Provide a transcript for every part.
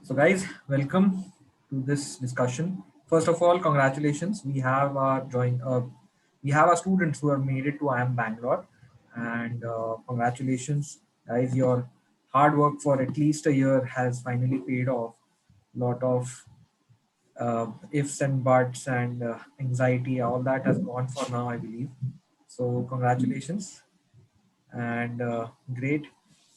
So, guys, welcome to this discussion. First of all, congratulations. We have our students who have made it to IIM Bangalore, and congratulations, guys. Your hard work for at least a year has finally paid off. Lot of ifs and buts and anxiety, all that has gone for now, I believe. So, congratulations and great.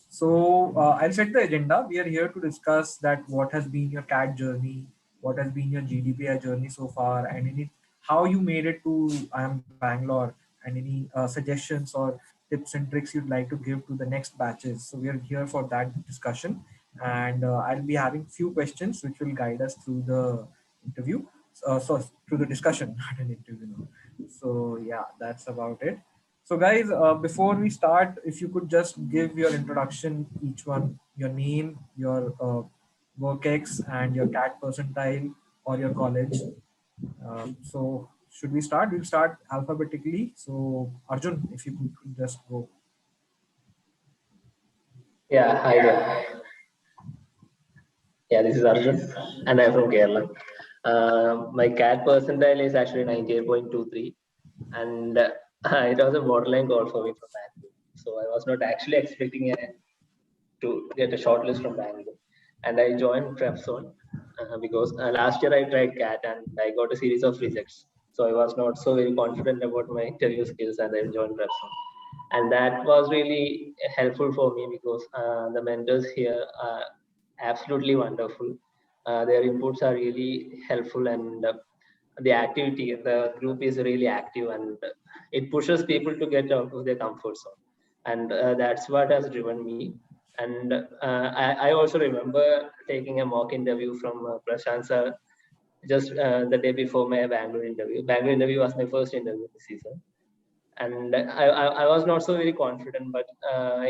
So I'll set the agenda. We are here to discuss that what has been your CAT journey, what has been your GDPR journey so far, and how you made it to IIM Bangalore, and any suggestions or tips and tricks you'd like to give to the next batches. So we are here for that discussion, and I'll be having few questions which will guide us through the interview. So through the discussion, not an interview. No. So yeah, that's about it. So, guys, before we start, if you could just give your introduction, each one, your name, your work ex, and your CAT percentile or your college. So, should we start? We'll start alphabetically. So, Arjun, if you could just go. Yeah, hi there. Yeah, this is Arjun, and I'm from Kerala. My CAT percentile is actually 98.23, and it was a borderline call for me from Bangalore. So I was not actually expecting to get a shortlist from Bangalore, and I joined PrepZone because last year I tried CAT and I got a series of rejects. So I was not so very confident about my interview skills, and I joined PrepZone. And that was really helpful for me because the mentors here are absolutely wonderful. Their inputs are really helpful, and the activity in the group is really active, and it pushes people to get out of their comfort zone. And that's what has driven me. And I also remember taking a mock interview from Prashant sir just the day before my Bangalore interview. Bangalore interview was my first interview this season, and I was not so very confident, but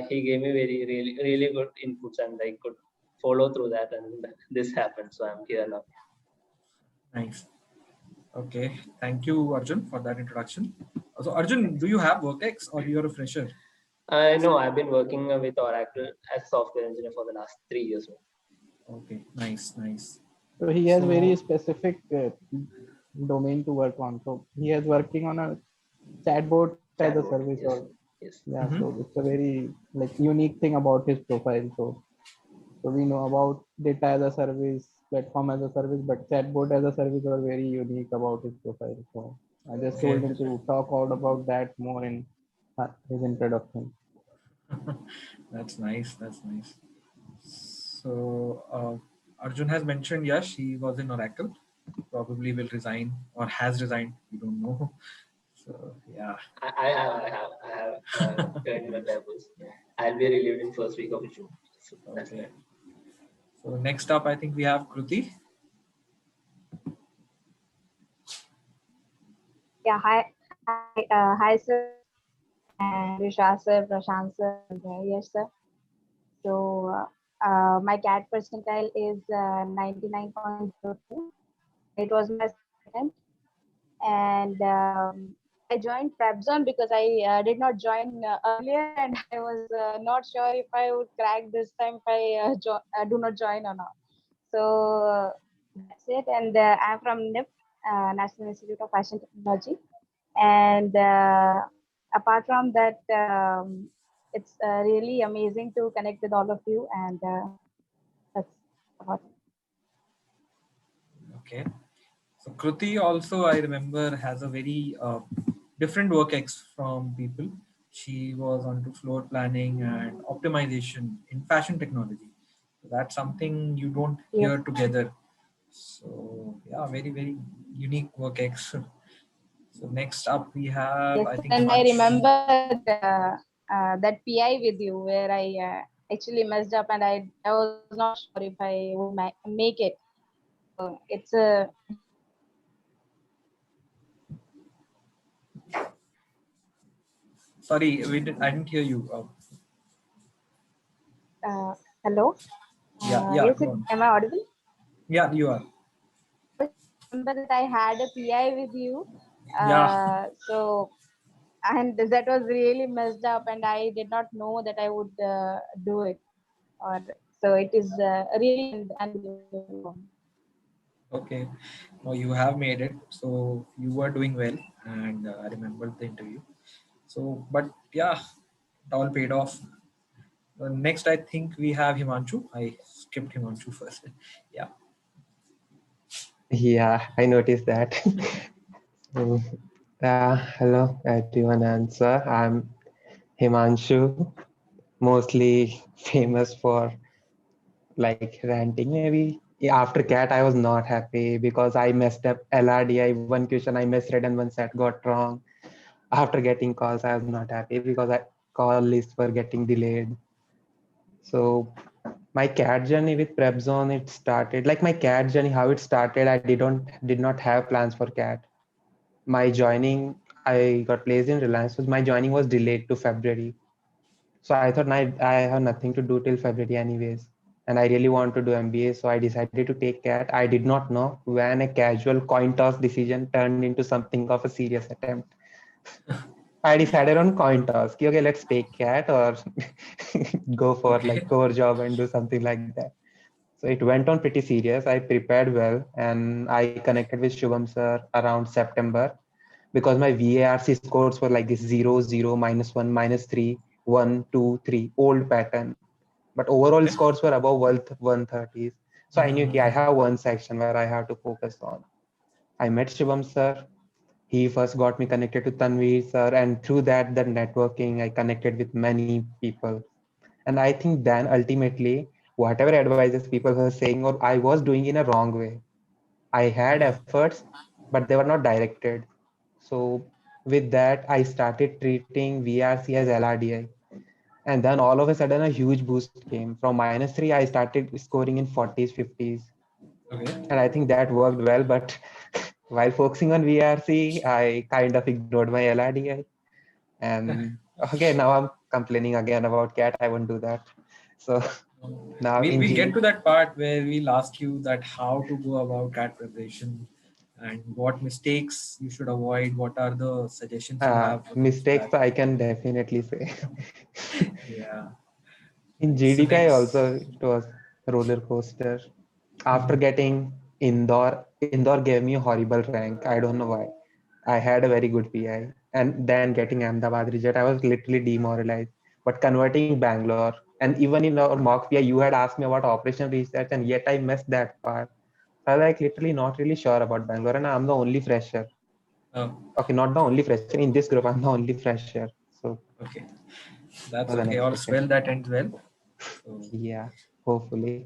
he gave me really good inputs, and I could follow through that, and this happened. So I'm here now. Nice. Okay. Thank you, Arjun, for that introduction. So, Arjun, do you have work ex or you're a fresher? I know I've been working with Oracle as software engineer for the last 3 years now. Okay. Nice. Nice. So he has very So, specific domain to work on. So he is working on a chatbot as a Chatbot, service, yes, or yes. yeah. mhm. So it's a very unique thing about his profile. So we know about data as a service, platform as a service, but chatbot as a service are very unique about his profile. So I just told Okay. him to talk out about that more in his introduction. That's nice. That's nice. So Arjun has mentioned, yes, he was in Oracle. Probably will resign or has resigned. We don't know. So yeah. I have turned my papers. I'll be relieved in first week of June. So that's Okay. that. So next up, I think we have Kruti. Yeah, hi, sir, and Vishal sir, Prashant sir, and yes, sir. So, my CAT percentile is 99.02. It was my second attempt, and I joined PrepZone because I did not join earlier, and I was not sure if I would crack this time if I do not join or not. So that's it, and I'm from NIF, National Institute of Fashion Technology. And apart from that, it's really amazing to connect with all of you, and that's about it. Okay. So Kruti also, I remember, has a very different work ex from people. She was onto floor planning and optimization in fashion technology. So that's something you don't Yes, hear together. So yeah, very very unique work ex. So next up we have, yes, I think, and I Himansh. remember that PI with you where I actually messed up, and I was not sure if I would make it. So it's a Sorry, I didn't hear you. hello. Yeah, yeah, Yes, go on. am I audible? Yeah, you are. Remember that I had a PI with you. Yeah, So and that was really messed up, and I did not know that I would do it. Or So it is really an unbelievable. Okay. No, you have made it. So you were doing well, and I remember the interview. So, but yeah, it all paid off. Next, I think we have Himanshu. I skipped Himanshu first. Yeah. Yeah, I noticed that. So, hello everyone and sir, I'm Himanshu, mostly famous for like ranting maybe. Yeah, after CAT, I was not happy because I messed up LRDI. One question I misread and one set got wrong. After getting calls, I was not happy because call lists were getting delayed. So my CAT journey with PrepZone, it started like my CAT journey, how it started. I did not have plans for CAT. My joining, I got placed in Reliance, was my joining was delayed to February. So I thought I have nothing to do till February anyways. And I really want to do MBA. So I decided to take CAT. I did not know when a casual coin toss decision turned into something of a serious attempt. I decided on coin toss. Okay, let's take CAT or go for like Okay. core job and do something like that. So it went on pretty serious. I prepared well and I connected with Shubham sir around September because my VARC scores were like this 0, 0, -1, -3, 1, 2, 3, old pattern. But overall Okay. scores were above 130s. So I knew okay, I Mhm. have one section where I have to focus on. I met Shubham sir. He first got me connected to Tanveer sir, and through that, the networking, I connected with many people. And I think then ultimately, whatever advices people were saying or I was doing in a wrong way. I had Okay. efforts, but they were not directed. So with that, I started treating VRC as LRDI. And then all of a sudden, a huge boost came. From -3, I started scoring in 40s, 50s. Okay. And I think that worked well. But while focusing on VRC, I kind of ignored my LRDI. And okay, now I'm complaining again about CAT. I won't do that. So now We'll in we'll get G, to that part where we'll ask you that how to go about CAT preparation and what mistakes you should avoid. What are the suggestions you have for those mistakes, that? I can definitely say. Yeah. In So GDTI next. also, it was roller coaster. After Mhm. getting Indore gave me a horrible rank. I don't know why. I had a very good PI. And then getting Ahmedabad reject, I was literally demoralized. But converting Bangalore, and even in our mock PI, you had asked me about operational research, and yet I missed that part. So I was like literally not really sure about Bangalore, and I'm the only fresher. Oh, Okay, not the only fresher. In this group, I'm the only fresher. So okay. it That's was okay. All's unexpected. well that ends well. So, Yeah, hopefully.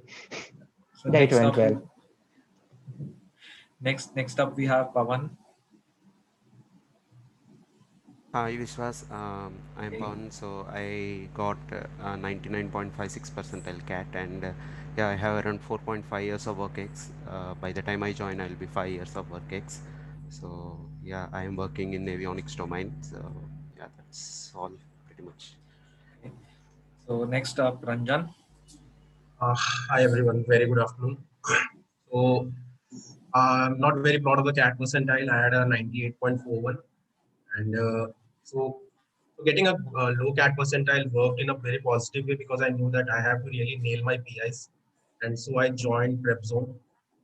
so Yeah, it next went up, well. next up we have Pawan. Hi Vishwas, I'm Pawan. So I got 99.56 percentile CAT, and yeah, I have around 4.5 years of work ex. By the time I join, I'll be 5 years of work ex. So yeah, I am working in avionics domain. So yeah, that's all pretty much. Okay. So next up Ranjan. Hi everyone, very good afternoon. So I'm not very proud of the CAT percentile. I had a 98.41, and so getting a low CAT percentile worked in a very positive way because I knew that I have to really nail my PIs, and so I joined PrepZone.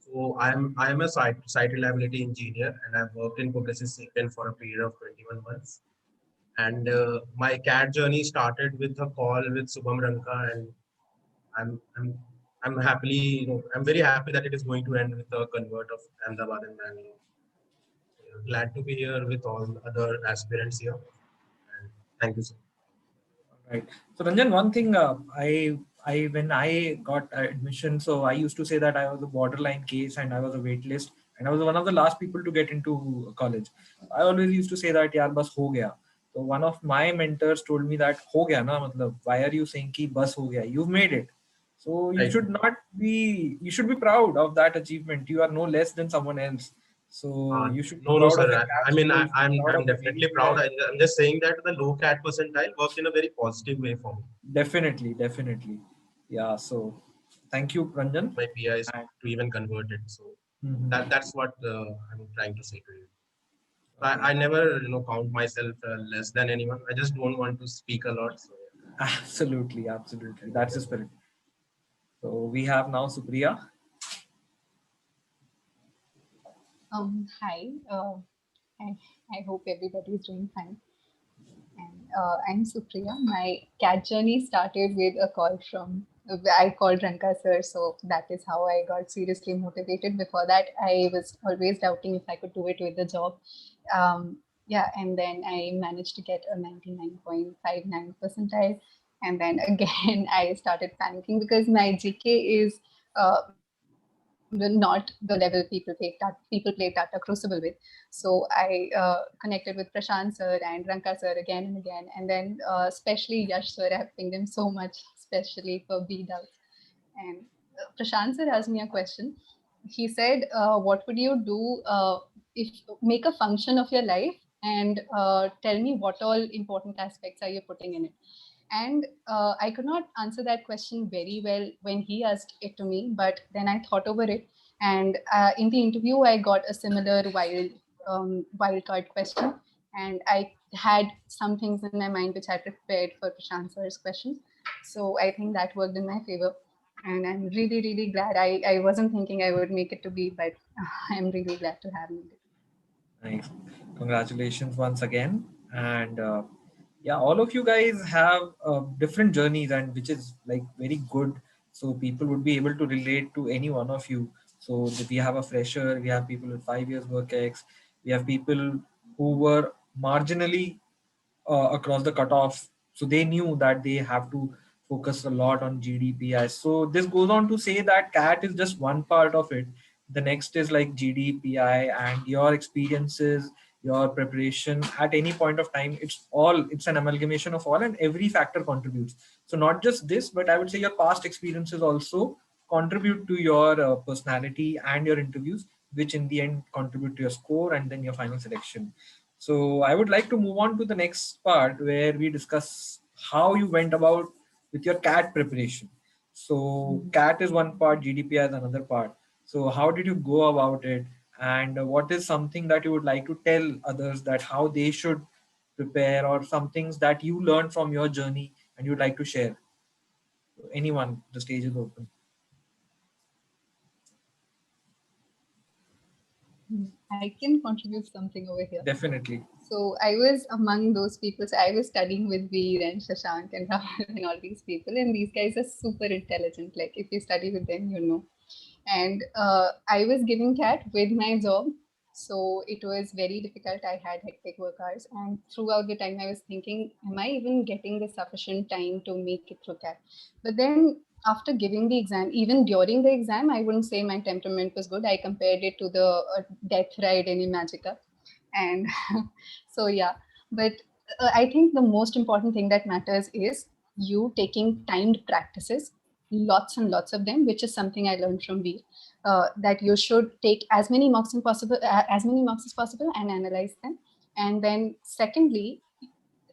So I'm a site reliability engineer, and I've worked in Progressive Sapient for a period of 21 months. And my CAT journey started with a call with Subham Ranka, and I'm I'm I'm happily, I'm very happy that it is going to end with a convert of Ahmedabad and Bangalore. Glad to be here with all other aspirants here. And thank you, sir. Right. So Ranjan, one thing I when I got admission, so I used to say that I was a borderline case and I was a wait list and I was one of the last people to get into college. I always used to say that yaar bas ho gaya. So one of my mentors told me that ho gaya na, matlab, why are you saying ki bas ho gaya? You've made it. So Right. you should be proud of that achievement. You are no less than someone else. So you should be No, no, proud sir. of your I CAT mean, score. You should be proud I'm of the definitely way you proud. were. I'm just saying that the low CAT percentile worked in a very positive way for me. Definitely, definitely. Yeah, so thank you, Ranjan. My PIs And, to even convert it. So Mhm. that's what I'm trying to say to you. Okay, I never, count myself less than anyone. I just don't want to speak a lot. So absolutely, absolutely. yeah, That's the spirit. So we have now Supriya. Hi. I hope everybody is doing fine. And I'm Supriya. My cat journey started with a call from, I called Ranka sir, so that is how I got seriously motivated. Before that, I was always doubting if I could do it with the job. Yeah, and then I managed to get a 99.59 percentile. And then again, I started panicking because my GK is not the level people play Tata Crucible with. So I connected with Prashant sir and Ranka sir again and again, and then especially Yash sir, I have pinged him so much, especially for B doubts. And Prashant sir asked me a question. He said, "What would you do if make a function of your life and tell me what all important aspects are you putting in it?" And I could not answer that question very well when he asked it to me, but then I thought over it. And in the interview, I got a similar wildcard question. And I had some things in my mind which I prepared for Prashant sir's question. So I think that worked in my favor. And I'm really, really glad. I wasn't thinking I would make it to B, but I'm really glad to have made it. Nice. Congratulations once again. And yeah, all of you guys have different journeys, and which is like very good. So people would be able to relate to any one of you. So if we have a fresher, we have people with 5 years work ex, we have people who were marginally across the cutoff. So they knew that they have to focus a lot on GDPI. So this goes on to say that CAT is just one part of it. The next is like GDPI and your experiences, your preparation at any point of time. It's an amalgamation of all, and every factor contributes. So not just this, but I would say your past experiences also contribute to your personality and your interviews, which in the end contribute to your score and then your final selection. So I would like to move on to the next part where we discuss how you went about with your CAT preparation. So CAT is one part, GDPR is another part. So how did you go about it? And what is something that you would like to tell others that how they should prepare, or some things that you learned from your journey and you'd like to share? Anyone, the stage is open. I can contribute something over here. Definitely. So I was among those people. So I was studying with Veer and Shashank and Rahul and all these people. And these guys are super intelligent. Like if you study with them, you know. And I was giving CAT with my job. So it was very difficult. I had hectic work hours. And throughout the time, I was thinking, am I even getting the sufficient time to make it through CAT? But then after giving the exam, even during the exam, I wouldn't say my temperament was good. I compared it to the death ride in Imagica. And so, yeah, but I think the most important thing that matters is you taking timed practices, lots and lots of them, which is something I learned from Veer, that you should take as many mocks as possible and analyze them. And then secondly,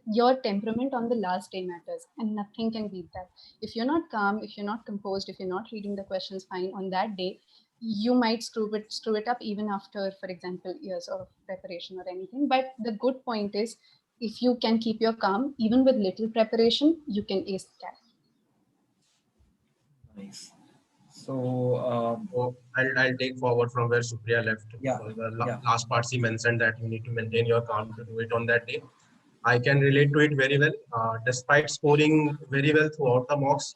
your temperament on the last day matters, and nothing can beat that. If you're not calm, if you're not composed, if you're not reading the questions fine on that day, you might screw it up even after, for example, years of preparation or anything. But the good point is, if you can keep your calm, even with little preparation, you can ace the CAT. Nice. So So I'll take forward from where Supriya left. Yeah, Because the yeah. last part she mentioned that you need to maintain your calm to do it on that day. I can relate to it very well. Despite scoring very well throughout the mocks,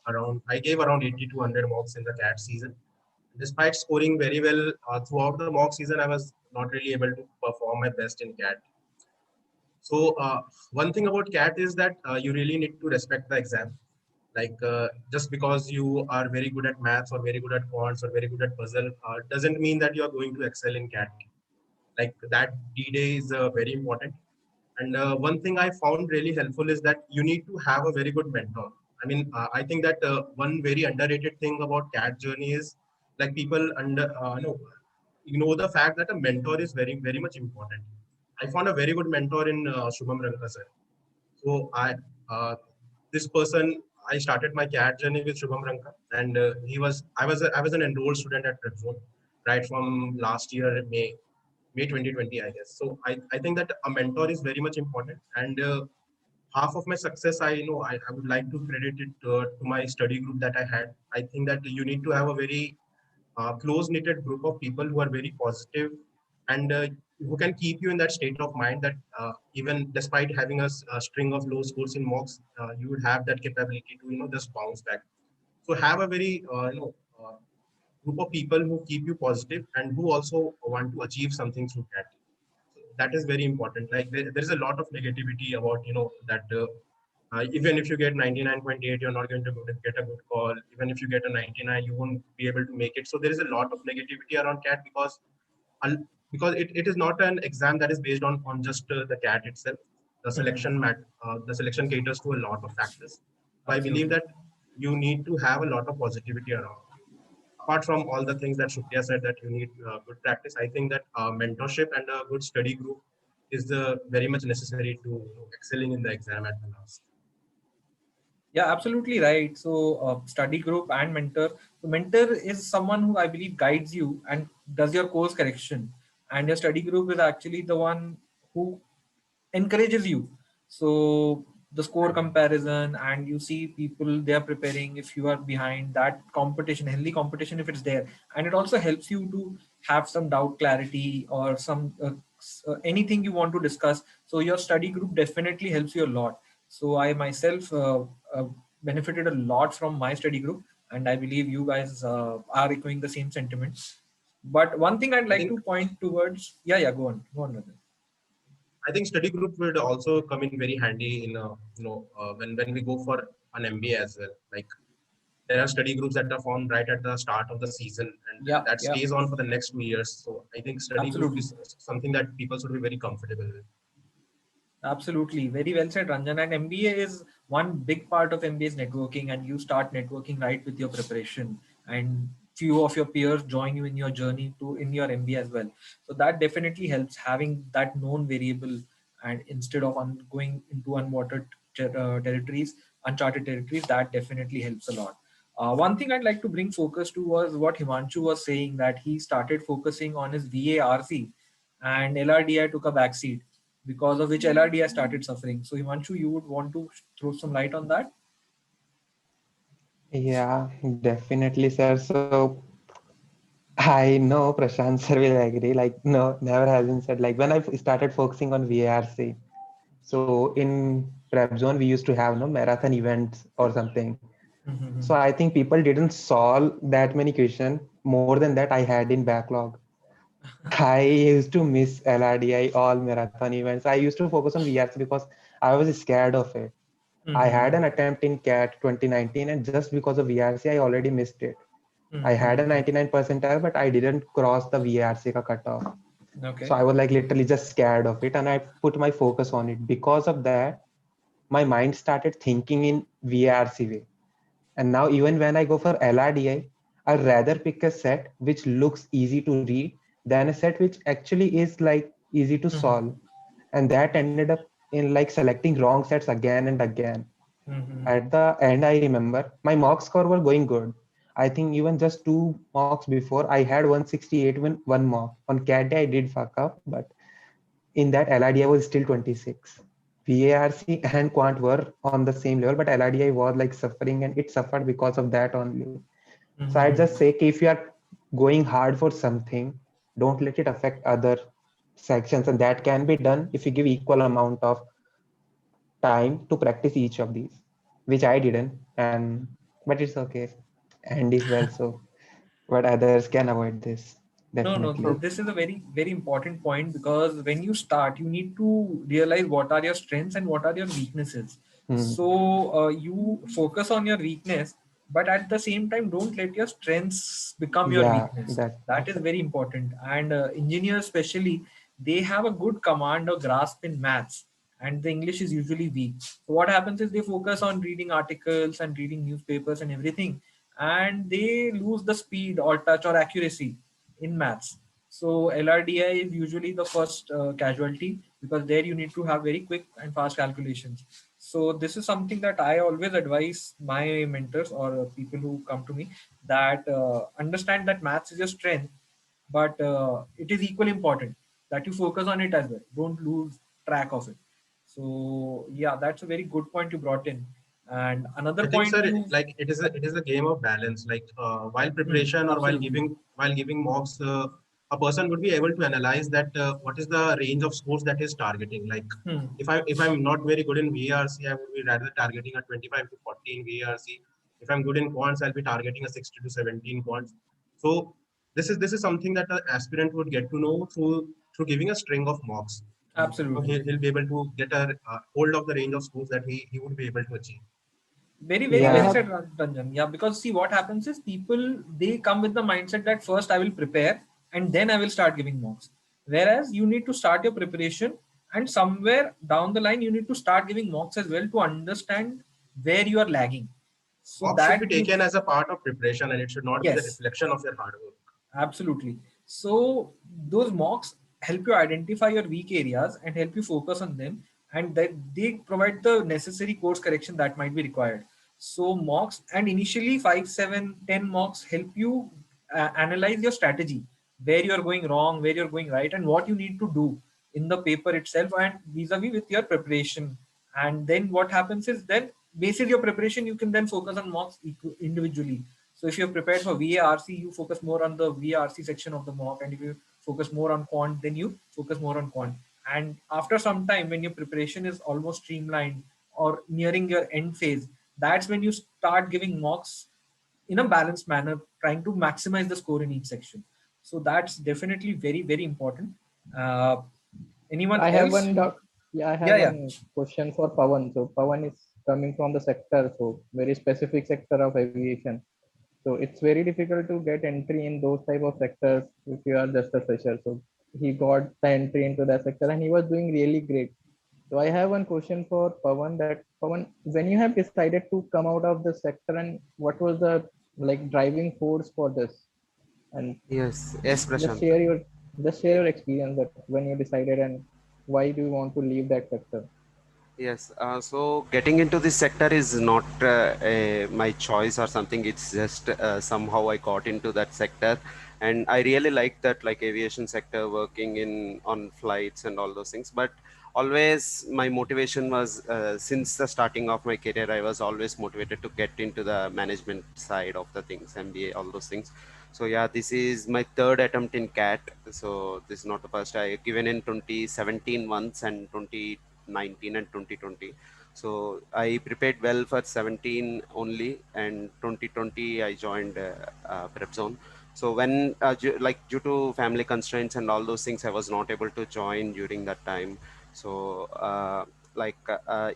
I gave around 80 to 100 mocks in the CAT season. Despite scoring very well throughout the mock season, I was not really able to perform my best in CAT. So one thing about CAT is that you really need to respect the exam. Like just because you are very good at maths or very good at quants or very good at puzzle doesn't mean that you are going to excel in CAT. Like that D-Day is very important. And one thing I found really helpful is that you need to have a very good mentor. I mean, I think that one very underrated thing about CAT journey is like people ignore the fact that a mentor is very, very much important. I found a very good mentor in Shubham Ranka sir. So this person, I started my CAT journey with Shubham Ranka, and I was an enrolled student at PrepZone right from last year May 2020, I guess. So I think that a mentor is very much important, and half of my success I would like to credit it to my study group that I had. I think that you need to have a very close-knitted group of people who are very positive and who can keep you in that state of mind that even despite having a string of low scores in mocks, you would have that capability to just bounce back. So have a very group of people who keep you positive and who also want to achieve something through CAT. So that is very important. Like there is a lot of negativity about that even if you get 99.8, you're not going to get a good call. Even if you get a 99, you won't be able to make it. So there is a lot of negativity around CAT because it is not an exam that is based on just the CAT itself. The the selection caters to a lot of factors. So I believe Absolutely. that you need to have a lot of positivity around. Apart from all the things that Shukya said that you need good practice, I think that mentorship and a good study group is very much necessary to excelling in the exam at the last. Yeah, absolutely right. So, study group and mentor. So, mentor is someone who I believe guides you and does your course correction, and your study group is actually the one who encourages you. So, the score comparison, and you see people they are preparing. If you are behind, that competition, healthy competition, if it's there, and it also helps you to have some doubt clarity or some anything you want to discuss. So, your study group definitely helps you a lot. So I myself benefited a lot from my study group, and I believe you guys are echoing the same sentiments. But one thing I'd I like think to point towards, yeah, go on, Rajat. I think study group would also come in very handy in when we go for an MBA as well. Like there are study groups that are formed right at the start of the season, and Yeah, that yeah, stays on for the next 2 years. So I think study group absolutely. is something that people should be very comfortable with. Absolutely. Very well said, Ranjan. And MBA is one big part of MBA's networking, and you start networking right with your preparation. And few of your peers join you in your journey to in your MBA as well. So that definitely helps having that known variable, and instead of going into territories, uncharted territories, that definitely helps a lot. One thing I'd like to bring focus to was what Himanshu was saying, that he started focusing on his VARC and LRDI took a backseat, because of which LRDI started suffering. So Himanshu, you would want to throw some light on that? Yeah, definitely, sir. So I know Prashant sir will agree. Like, no, never has been said. Like when I started focusing on VARC, so in prep zone we used to have no marathon events or something. So I think people didn't solve that many questions. More than that, I had in backlog. I used to miss LRDI, all marathon events. I used to focus on VRC because I was scared of it. I had an attempt in CAT 2019, and just because of VRC, I already missed it. I had a 99 percentile, but I didn't cross the VRC ka cutoff. So Okay. I was like literally just scared of it, and I put my focus on it. Because of that, my mind started thinking in VRC way. And now even when I go for LRDI, I'd rather pick a set which looks easy to read than a set which actually is like easy to solve. And that ended up in like selecting wrong sets again and again. At the end, I remember my mock score were going good. I think even just two mocks before, I had 168 when one mock. On CAT day, I did fuck up, but in that LRDI was still 26. VARC and Quant were on the same level, but LRDI was like suffering, and it suffered because of that only. So I just say if you are going hard for something, don't let it affect other sections, and that can be done if you give equal amount of time to practice each of these, which I didn't, and but it's okay. And is well so, but others can avoid this No, no, definitely. this is a very, very important point, because when you start, you need to realize what are your strengths and what are your weaknesses. Hmm. So you focus on your weakness, but at the same time, don't let your strengths become your Yeah, weakness. that That is very important. And engineers, especially, they have a good command or grasp in maths, and the English is usually weak. So what happens is they focus on reading articles and reading newspapers and everything, and they lose the speed or touch or accuracy in maths. So LRDI is usually the first casualty, because there you need to have very quick and fast calculations. So this is something that I always advise my mentors or people who come to me, that understand that maths is your strength, but it is equally important that you focus on it as well. Don't lose track of it. So yeah, that's a very good point you brought in. And another I think, point sir, you like it is a game of balance. Like while preparation or absolutely. while giving mocks, a person would be able to analyze that what is the range of scores that is targeting. Like Hmm. if I'm not very good in VRC, I would be rather targeting a 25 to 40 in VRC. If I'm good in quants, I'll be targeting a 60 to 17 quants. So this is something that an aspirant would get to know through giving a string of mocks. And Absolutely. he'll be able to get a hold of the range of scores that he would be able to achieve. Very, So very I well Yeah. have said, Ranjan. Yeah, because see what happens is people they come with the mindset that first I will prepare and then I will start giving mocks. Whereas you need to start your preparation and somewhere down the line you need to start giving mocks as well to understand where you are lagging. So Mocks should be that taken gives as a part of preparation and it should not be the yes. reflection of your hard work. Absolutely. So those mocks help you identify your weak areas and help you focus on them, and that they provide the necessary course correction that might be required. So mocks and initially 5, 7, 10 mocks help you analyze your strategy, where you are going wrong, where you're going right, and what you need to do in the paper itself and vis-a-vis with your preparation. And then what happens is then based on your preparation, you can then focus on mocks individually. So if you're prepared for VARC, you focus more on the VARC section of the mock, and if you focus more on quant, then you focus more on quant. And after some time, when your preparation is almost streamlined or nearing your end phase, that's when you start giving mocks in a balanced manner, trying to maximize the score in each section. So that's definitely very, very important. Uh, Anyone I have else? one doubt. Yeah, I have Yeah, yeah. one question for Pawan. So Pawan is coming from the sector, so very specific sector of aviation. So it's very difficult to get entry in those type of sectors if you are just a fresher. So he got the entry into that sector and he was doing really great. So I have one question for Pawan that Pawan, when you have decided to come out of the sector and what was the like driving force for this? And Yes, yes, just Prashant. share your just share your experience that when you decided and why do you want to leave that sector? Yes, so getting into this sector is not my choice or something. It's just somehow I got into that sector, and I really like that, like aviation sector, working in on flights and all those things. But always my motivation was since the starting of my career, I was always motivated to get into the management side of the things, MBA, all those things. So yeah, this is my third attempt in CAT. So this is not the first. I given in 2017 once and 2019 and 2020. So I prepared well for 17 only, and 2020 I joined Prep Zone. So when like due to family constraints and all those things, I was not able to join during that time. So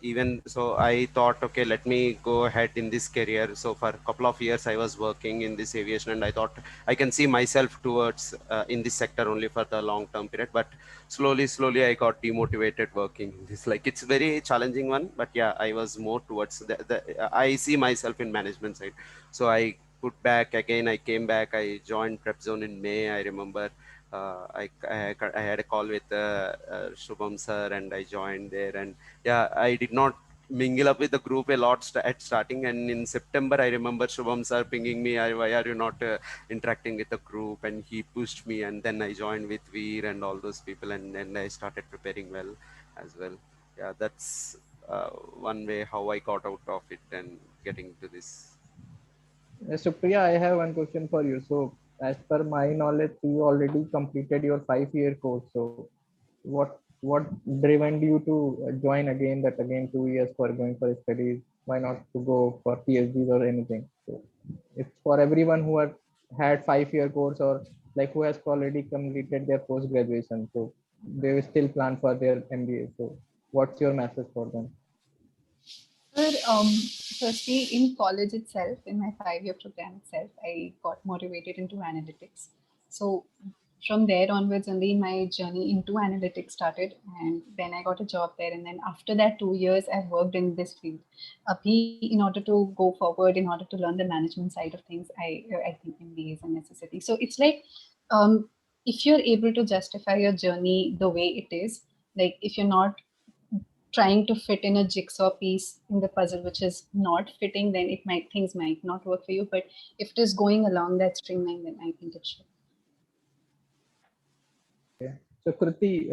even so, I thought, okay, let me go ahead in this career. So for a couple of years, I was working in this aviation, and I thought I can see myself towards in this sector only for the long term period. But slowly I got demotivated working in this. Like it's very challenging one, but yeah, I was more towards the I see myself in management side. So I put back again. I came back. I joined Prep Zone in May. I remember I had a call with Shubham sir, and I joined there. And yeah, I did not mingle up with the group a lot at starting. And in September, I remember Shubham sir pinging me, why are you not interacting with the group? And he pushed me, and then I joined with Veer and all those people, and then I started preparing well as well. Yeah, that's one way how I got out of it and getting to this. So Priya, I have one question for you. So as per my knowledge, you already completed your 5-year course. So what driven you to join again that again 2 years for going for studies? Why not to go for PhDs or anything? So it's for everyone who have had 5-year course or like who has already completed their post graduation. So they will still plan for their MBA. So what's your message for them? Sir, firstly, in college itself, in my 5-year program itself, I got motivated into analytics. So from there onwards, only my journey into analytics started, and then I got a job there. And then after that 2 years, I've worked in this field. In order to go forward, in order to learn the management side of things, I think MBA is a necessity. So it's like if you're able to justify your journey the way it is, like if you're not trying to fit in a jigsaw piece in the puzzle which is not fitting, then it might things might not work for you. But if it is going along that streamline, then I think it should. So Kruti,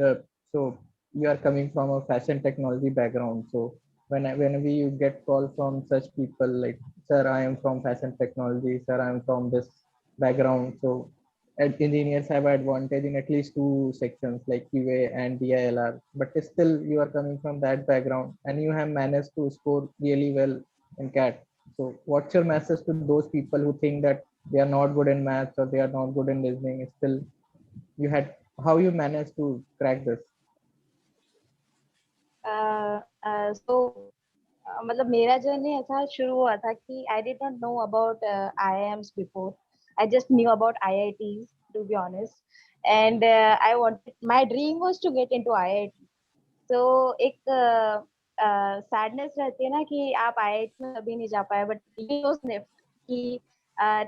so you are coming from a fashion technology background. So whenever you get call from such people like, sir, I am from fashion technology, sir, I am from this background. So engineers have advantage in at least two sections like QA and DILR, but still you are coming from that background and you have managed to score really well in CAT. So what's your message to those people who think that they are not good in maths or they are not good in listening? Still, you had how you managed to crack this? So मतलब मेरा journey ऐसा शुरू हुआ था कि I did not know about IIMs before. I just knew about IITs, to be honest. And I wanted, my dream was to get into IIT. तो एक sadness रहती है ना कि आप आईआईटी में अभी नहीं जा पाए, बट ये तो स्निफ्ट कि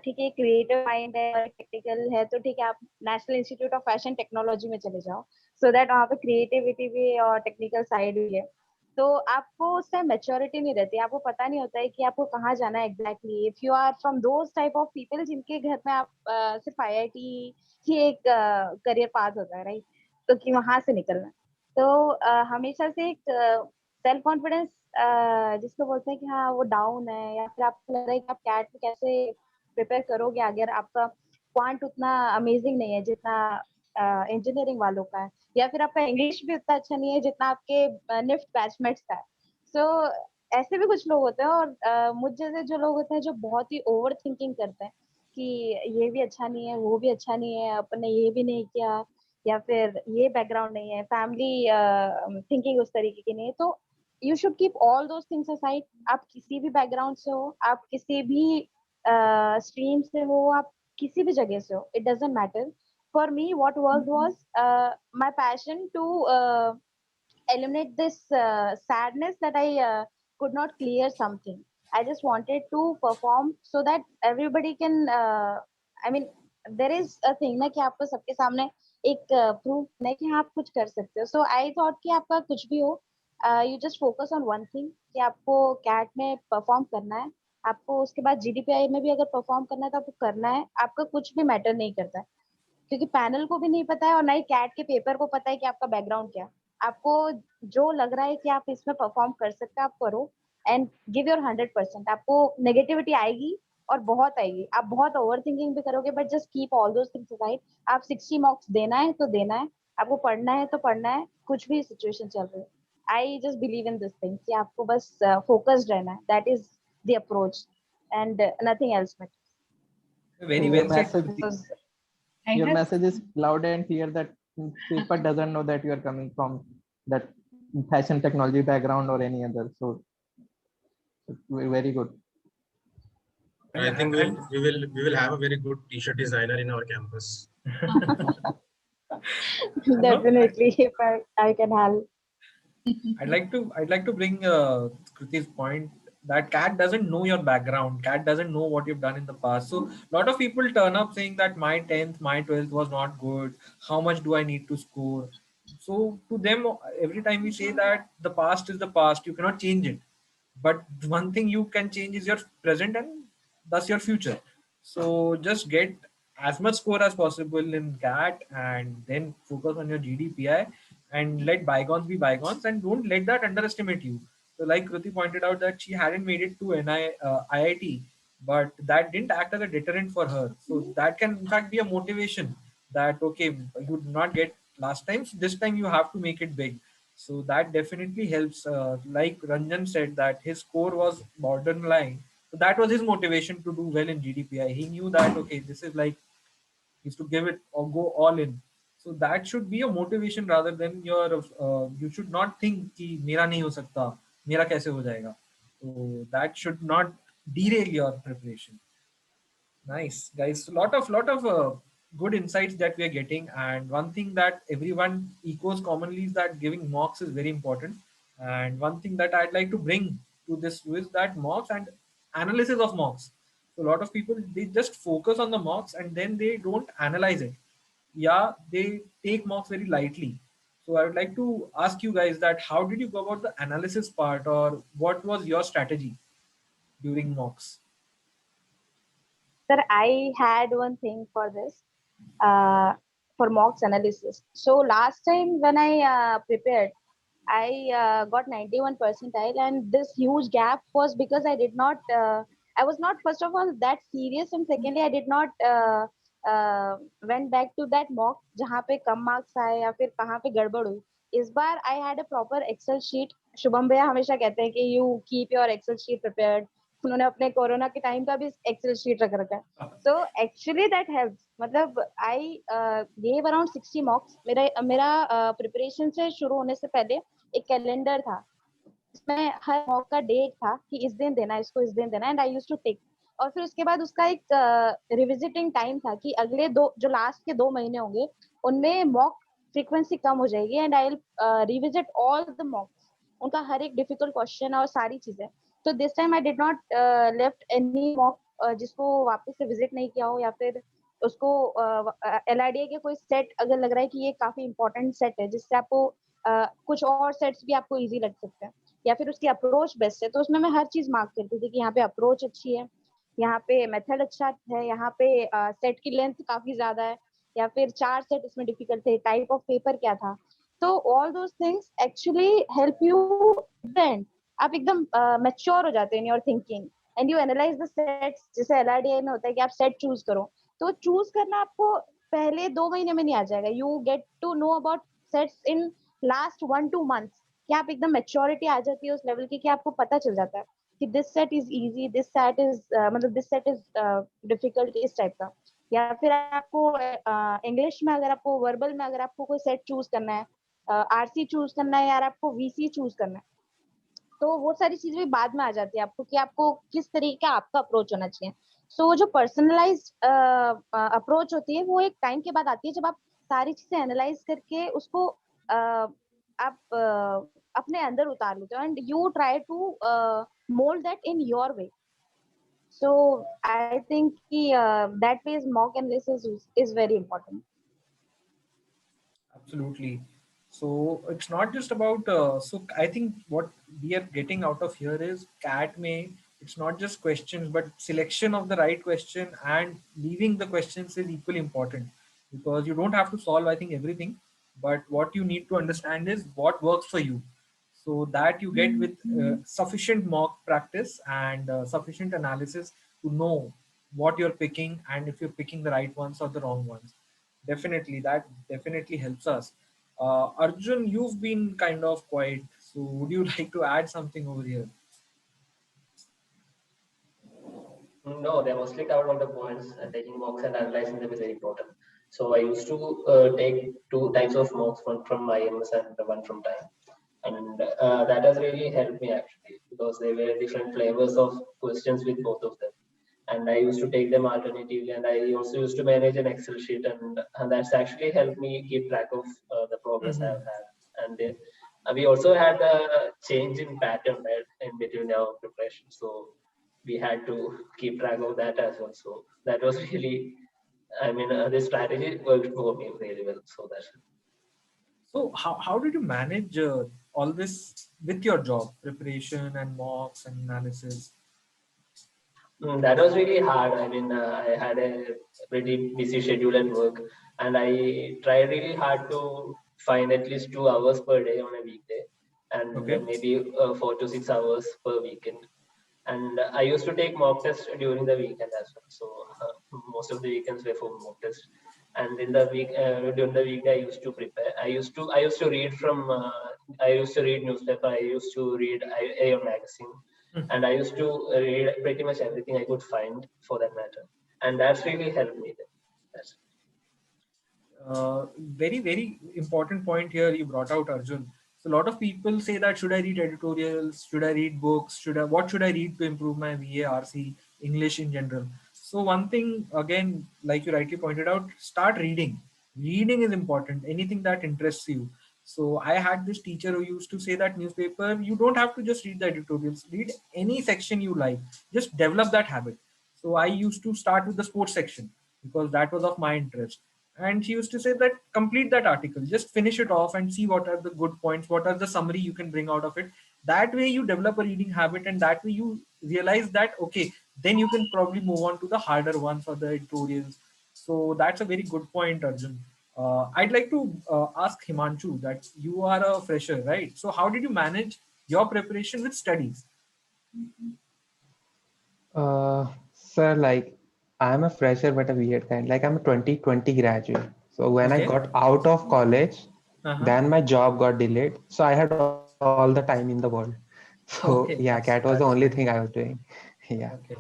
ठीक है, क्रिएटिव माइंड है और टेक्निकल है, तो ठीक है आप national institute of fashion technology में चले जाओ, सो दैट वहाँ पे क्रिएटिविटी भी और टेक्निकल साइड भी है। तो आपको उस टाइम मेच्योरिटी नहीं रहती, आपको पता नहीं होता है कि आपको कहाँ जाना है exactly. If you are from those type of people जिनके घर में आप सिर्फ आईआईटी ही एक करियर पाथ होता है, राइट, तो कि वहां से निकलना है। तो हमेशा से एक सेल्फ कॉन्फिडेंस जिसको बोलते हैं कि हाँ वो डाउन है, या फिर आपको लग रहा है कि आप कैट में कैसे प्रिपेयर करोगे अगर आपका क्वांट उतना अमेजिंग नहीं है जितना इंजीनियरिंग वालों का है, या फिर आपका इंग्लिश भी उतना अच्छा नहीं है जितना आपके निफ्ट बैचमेट्स का है। सो ऐसे भी कुछ लोग होते हैं, और मुझ जैसे जो लोग होते हैं जो बहुत ही ओवर थिंकिंग करते हैं कि ये भी अच्छा नहीं है, वो भी अच्छा नहीं है, अपन ने ये भी नहीं किया, या फिर ये बैकग्राउंड नहीं है, फैमिली थिंकिंग उस तरीके की नहीं है, तो you should keep all those things aside. आप किसी भी बैकग्राउंड से हो, आप किसी भी स्ट्रीम से हो, आप किसी भी जगह से हो, it doesn't matter. For me what was my passion to eliminate this sadness that I could not clear something. I just wanted to perform so that everybody can I mean there is a thing ना कि आपको सबके सामने एक proof है कि आप कुछ कर सकते हो। सो आई थॉट कि आपका कुछ भी हो, you just focus on one thing कि आपको कैट में परफॉर्म करना है, आपको उसके बाद जीडीपीआई में भी अगर परफॉर्म करना है तो आपको करना है, आपका कुछ भी मैटर नहीं करता है, क्योंकि पैनल को भी नहीं पता है और ना ही कैट के पेपर को पता है कि आपका बैकग्राउंड क्या है। आपको जो लग रहा है कि आप इसमें परफॉर्म कर सकते हैं आप करो, एंड गिव योर 100%। आपको नेगेटिविटी आएगी और बहुत आएगी, आप बहुत ओवर थिंकिंग भी करोगे, but just keep all those things aside. आप 60 मार्क्स देना है तो देना है, आपको पढ़ना है तो पढ़ना है, कुछ भी सिचुएशन चल रही है। I just believe in this thing कि आपको बस फोकस्ड रहना है, that is the approach and nothing else matters. Very So your well said, message, Kruti. I your have message is loud and clear that people doesn't know that you are coming from that fashion technology background or any other. So very good. I think we will have a very good t-shirt designer in our campus. Definitely, if I can help. I'd like to bring Kriti's point that cat doesn't know your background. Cat doesn't know what you've done in the past. So a lot of people turn up saying that my 10th, my 12th was not good. How much do I need to score? So to them, every time we say that the past is the past, you cannot change it. But one thing you can change is your present and thus your future. So just get as much score as possible in CAT and then focus on your GDPI and let bygones be bygones and don't let that underestimate you. So like Kruti pointed out that she hadn't made it to IIT, but that didn't act as a deterrent for her. So that can in fact be a motivation that okay, you did not get last time, so this time you have to make it big. So that definitely helps. Like Ranjan said, that his score was borderline. So that was his motivation to do well in GDPI. He knew that okay, this is like is to give it or go all in. So that should be a motivation rather than your. You should not think कि मेरा नहीं हो सकता, मेरा कैसे हो जाएगा. So that should not derail your preparation. Nice, guys. A lot of good insights that we are getting, and one thing that everyone echoes commonly is that giving mocks is very important. And one thing that I'd like to bring to this is that mocks and analysis of mocks. So a lot of people they just focus on the mocks and then they don't analyze it. Yeah, they take mocks very lightly. So I would like to ask you guys that how did you go about the analysis part, or what was your strategy during mocks? Sir, I had one thing for this, for mocks analysis. So last time when I prepared, I got 91 percentile, and this huge gap was because I was not, first of all, that serious, and secondly, I did not went back to that mock जहाँ पे कम marks आए या फिर कहाँ पे गड़बड़ हुई. इस बार I had a proper Excel sheet. Shubham भैया हमेशा कहते हैं कि you keep your Excel sheet prepared. उन्होंने अपने कोरोना के टाइम का भी एक्सेल शीट रख रखा है. So actually that helps. मतलब I gave around 60 mocks. मेरा प्रिपरेशन से शुरू होने से पहले एक कैलेंडर था, इसमें हर मॉक का डेट था कि इस दिन देना है, इसको इस दिन देना है, and I used two tick. और फिर उसके बाद उसका एक रिविजिटिंग टाइम था कि अगले दो जो लास्ट के 2 महीने होंगे उनमें मॉक फ्रीक्वेंसी कम हो जाएगी, and I will revisit all the मॉक्स, उनका हर एक डिफिकल्ट क्वेश्चन और सारी चीजें. तो this time I did not left any mock जिसको वापस से विजिट नहीं किया हो, या फिर उसको LIDA के कोई सेट अगर लग रहा है कि ये काफी इंपॉर्टेंट सेट है जिससे आपको कुछ और सेट्स भी आपको इजी लग सकते हैं, या फिर उसकी अप्रोच बेस्ट है, तो उसमें मैं हर चीज मार्क करती थी कि यहाँ पे अप्रोच अच्छी है, यहाँ पे मेथड अच्छा है, यहाँ पे सेट की लेंथ काफी ज्यादा है, या फिर 4 सेट इसमें डिफिकल्ट थे, टाइप ऑफ पेपर क्या था. तो all those things actually help you and आप एकदम मैच्योर हो जाते हैं in your thinking, and you analyse the sets. जैसे LIDA में होता है कि आप सेट चूज करो, तो चूज करना आपको पहले 2 महीने में नहीं आ जाएगा. You get to know about sets in last 1-2 months, कि आप एकदम मेच्योरिटी आ जाती है उस लेवल की कि आपको पता चल जाता है कि this set is easy, this set is मतलब दिस सेट इज डिफिकल्ट, इस टाइप का. या फिर आपको इंग्लिश में अगर आपको वर्बल में अगर आपको कोई सेट चूज करना है, RC चूज करना है, या आपको VC चूज करना है, तो वो सारी चीजें भी बाद में आ जाती है आपको कि आपको किस तरीके का आपका अप्रोच होना चाहिए. सो जो पर्सनलाइज्ड अप्रोच होती है वो एक टाइम के बाद आती है, जब आप सारी चीजें एनालाइज करके उसको आप अपने अंदर उतार लेते हो, and you try to mould that in your way. So I think कि that way mock analysis is very important. Absolutely. So it's not just about. So I think what we are getting out of here is CAT may. It's not just questions, but selection of the right question and leaving the questions is equally important, because you don't have to solve, I think, everything, but what you need to understand is what works for you, so that you get with sufficient mock practice and sufficient analysis to know what you're picking and if you're picking the right ones or the wrong ones. Definitely, that definitely helps us. Arjun, you've been kind of quiet, so would you like to add something over here? No, they mostly covered all the points. Taking mocks and analyzing them is very important. So I used to take 2 types of mocks, one from IMS and one from Time, and that has really helped me actually, because they were different flavors of questions with both of them. And I used to take them alternatively, and I also used to manage an Excel sheet, and that's actually helped me keep track of the progress I've had. And we also had a change in pattern, right, in between our preparation, so we had to keep track of that as well. So that was really, I mean, this strategy worked for me really well. So that's it. So how did you manage all this with your job preparation and mocks and analysis? That was really hard. I mean, I had a pretty busy schedule at work, and I tried really hard to find at least 2 hours per day on a weekday, and Okay. maybe 4 to 6 hours per weekend. And I used to take mock tests during the weekend as well. So most of the weekends were for mock tests. And in the week, during the week, I used to prepare. I used to read from. I used to read newspaper. I used to read Aeon magazine, and I used to read pretty much everything I could find for that matter. And that's really helped me. That's Very important point here you brought out, Arjun. So a lot of people say that should I read editorials, should I read books, what should I read to improve my VARC, English in general. So one thing again, like you rightly pointed out, start reading. Reading is important, anything that interests you. So I had this teacher who used to say that newspaper, you don't have to just read the editorials, read any section you like, just develop that habit. So I used to start with the sports section because that was of my interest, and she used to say that complete that article, just finish it off and see what are the good points, what are the summary you can bring out of it. That way you develop a reading habit, and that way you realize that okay, then you can probably move on to the harder ones or the editorials. So that's a very good point, Arjun. I'd like to ask Himanshu that you are a fresher, right? So how did you manage your preparation with studies? Sir, like I'm a fresher, but a weird kind. Like I'm a 2020 graduate. So when I Okay. got out of college, Uh-huh. then my job got delayed. So I had all the time in the world. So yeah, Okay, CAT was the only that's thing I nice. was doing. Yeah. Okay,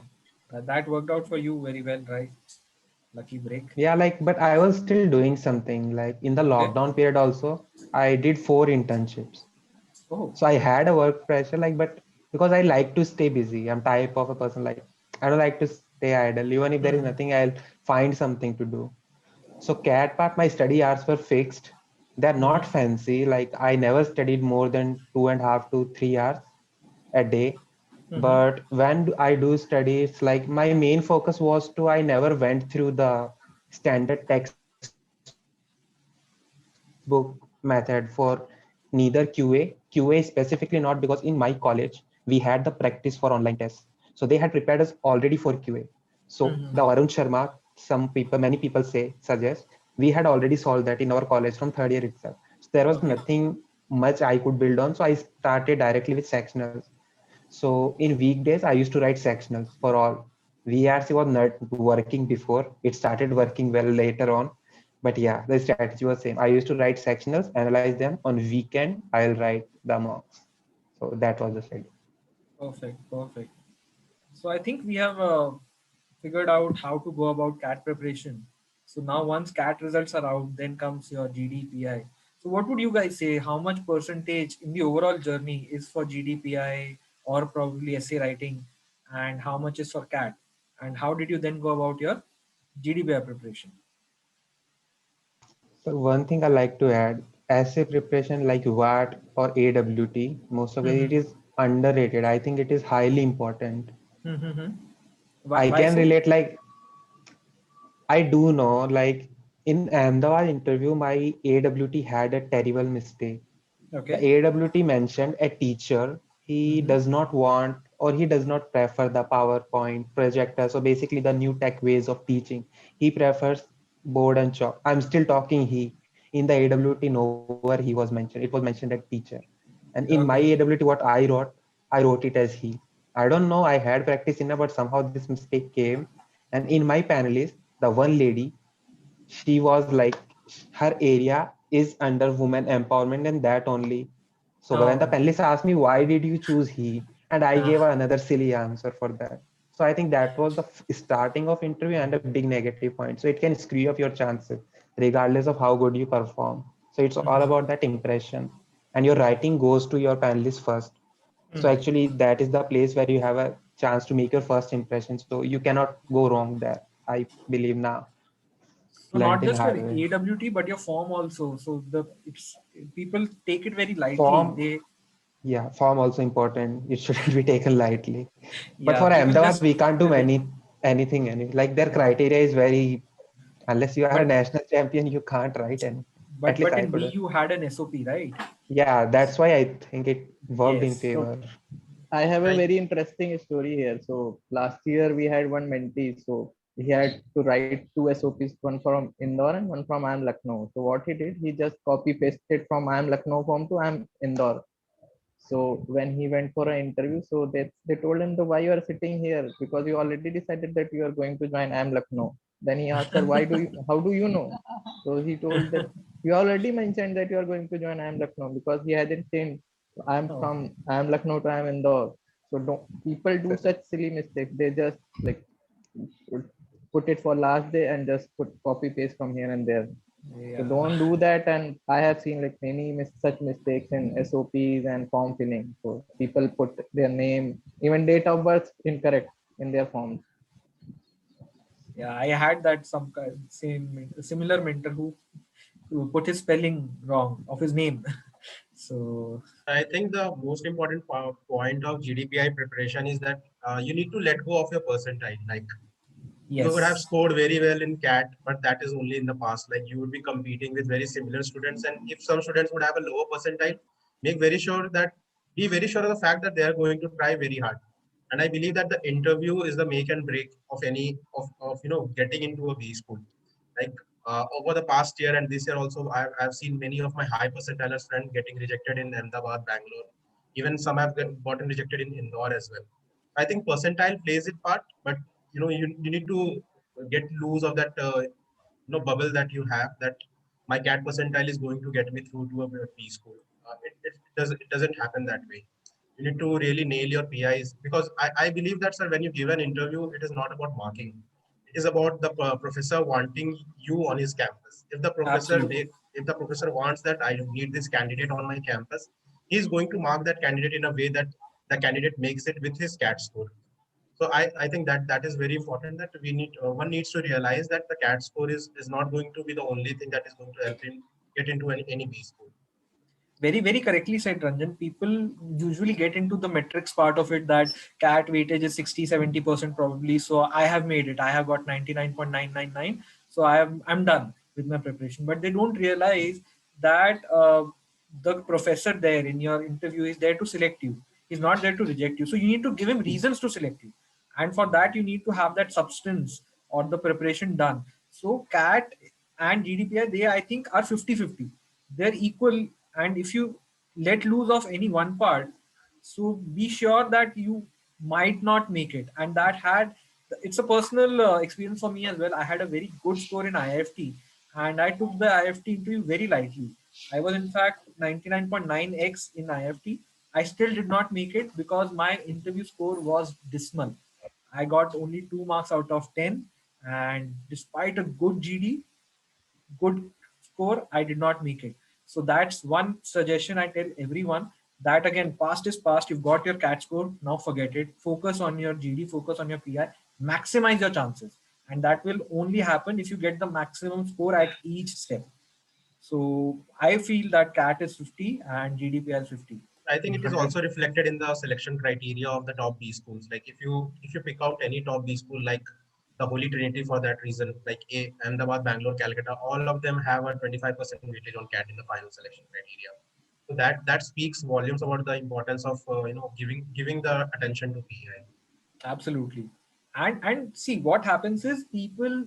that worked out for you very well, right? Lucky break. Yeah, like, but I was still doing something. Like in the Okay. lockdown period also, I did 4 internships. Oh, So I had a work pressure, like, but because I like to stay busy, I'm type of a person like I don't like to stay idle. Even if there is hmm, nothing, I'll find something to do. So CAT part, my study hours were fixed. They're not hmm, fancy. Like I never studied more than 2.5 to 3 hours a day. hmm. But when I do study, it's like my main focus was to I never went through the standard textbook method for neither QA specifically, not because in my college we had the practice for online tests. So they had prepared us already for QA. So the Varun Sharma, some people, many people suggest we had already solved that in our college from third year itself. So there was Okay. nothing much I could build on. So I started directly with sectionals. So in weekdays, I used to write sectionals for all. VRC was not working before. It started working well later on. But yeah, the strategy was same. I used to write sectionals, analyze them. On weekend, I'll write the mocks. So that was the strategy. Perfect. Perfect. So I think we have figured out how to go about CAT preparation. So now once CAT results are out, then comes your GDPI. So what would you guys say? How much percentage in the overall journey is for GDPI or probably essay writing, and how much is for CAT? And how did you then go about your GDPI preparation? So one thing I like to add, essay preparation like WAT or AWT, most of it Mm-hmm. is underrated. I think it is highly important. Mm-hmm. I Why can so? relate like I do know, like in Ahmedabad interview, my AWT had a terrible mistake. The Okay. AWT mentioned a teacher. He Mm-hmm. does not want or he does not prefer the PowerPoint projector. So basically, the new tech ways of teaching. He prefers board and chalk. I'm still talking he. In the AWT, nowhere he was mentioned. It was mentioned as teacher. And in my Okay. AWT, what I wrote it as he. I don't know. I had practice enough, but somehow this mistake came. And in my panelist, the one lady, she was like her area is under women empowerment and that only. So when the Oh. panelists asked me why did you choose he, and I gave another silly answer for that. So I think that was the starting of interview and a big negative point. So it can screw up your chances regardless of how good you perform. So it's all about that impression, and your writing goes to your panelists first. So actually that is the place where you have a chance to make your first impression. So you cannot go wrong there. I believe now. So Learned not in just your hard way. AWT, but your form also. So the it's people take it very lightly. Form, They yeah, form also important. It shouldn't be taken lightly. But yeah, for people Ahmedabad, just we can't do anything. Like their yeah. criteria is very, unless you are a But national champion, you can't write any. At least but I in B couldn't. you had an SOP, right? Yeah, that's why I think it worked in Yes. So favor. I have a I very interesting story here. So last year we had one mentee. So he had to write two SOPs, one from Indore and one from IIM Lucknow. So what he did, he just copy pasted from IIM Lucknow form to IIM Indore. So when he went for an interview, so they told him, the why you are sitting here, because you already decided that you are going to join IIM Lucknow. Then he asked her, why do you, how do you know? So he told that you already mentioned that you are going to join IIM Lucknow, because he hadn't changed. I'm Oh, from IIM Lucknow to IIM Indore. So don't people do such silly mistakes? They just like put it for last day and just put copy paste from here and there. So yeah. don't do that. And I have seen like many such mistakes in SOPs and form filling. So people put their name, even date of birth incorrect in their forms. Yeah, I had that similar mentor who put his spelling wrong of his name. So I think the most important point of GDPI preparation is that you need to let go of your percentile. Like you would have yes. scored very well in CAT, but that is only in the past. Like you would be competing with very similar students, and if some students would have a lower percentile, be very sure of the fact that they are going to try very hard. And I believe that the interview is the make and break of any of getting into a B school. Like over the past year and this year also, I've seen many of my high percentilers friends getting rejected in Ahmedabad, Bangalore. Even some have gotten rejected in Indore as well. I think percentile plays its part, but you need to get loose of that bubble that you have, that my CAT percentile is going to get me through to a B school. It doesn't happen that way. You need to really nail your PIs, because I believe that, sir, when you give an interview, it is not about marking. It is about the professor wanting you on his campus. Absolutely. If the professor wants that I need this candidate on my campus, he is going to mark that candidate in a way that the candidate makes it with his CAT score. So I think that is very important, that one needs to realize that the CAT score is not going to be the only thing that is going to help him get into any B school. Very, very correctly said, Ranjan. People usually get into the metrics part of it, that CAT weightage is 60-70% probably. So I have made it. I have got 99.999. So I'm done with my preparation. But they don't realize that the professor there in your interview is there to select you. He's not there to reject you. So you need to give him reasons to select you. And for that, you need to have that substance or the preparation done. So CAT and GDPI, they I think are 50-50. They're equal, and if you let loose of any one part, so be sure that you might not make it. And that had, it's a personal experience for me as well. I had a very good score in IFT, and I took the IFT interview very lightly. I was in fact 99.9x in IFT. I still did not make it because my interview score was dismal. I got only 2 marks out of 10, and despite a good GD, good score, I did not make it. So that's one suggestion I tell everyone, that again, past is past. You've got your CAT score, now forget it. Focus on your GD, focus on your PI, maximize your chances. And that will only happen if you get the maximum score at each step. So I feel that CAT is 50 and GDPI is 50. I think it is also reflected in the selection criteria of the top B schools. Like if you pick out any top B school, like the Holy Trinity for that reason, like Ahmedabad, Bangalore, Calcutta, all of them have a 25% weightage on CAT in the final selection criteria. So that speaks volumes about the importance of giving the attention to PI. Absolutely. And see, what happens is, people,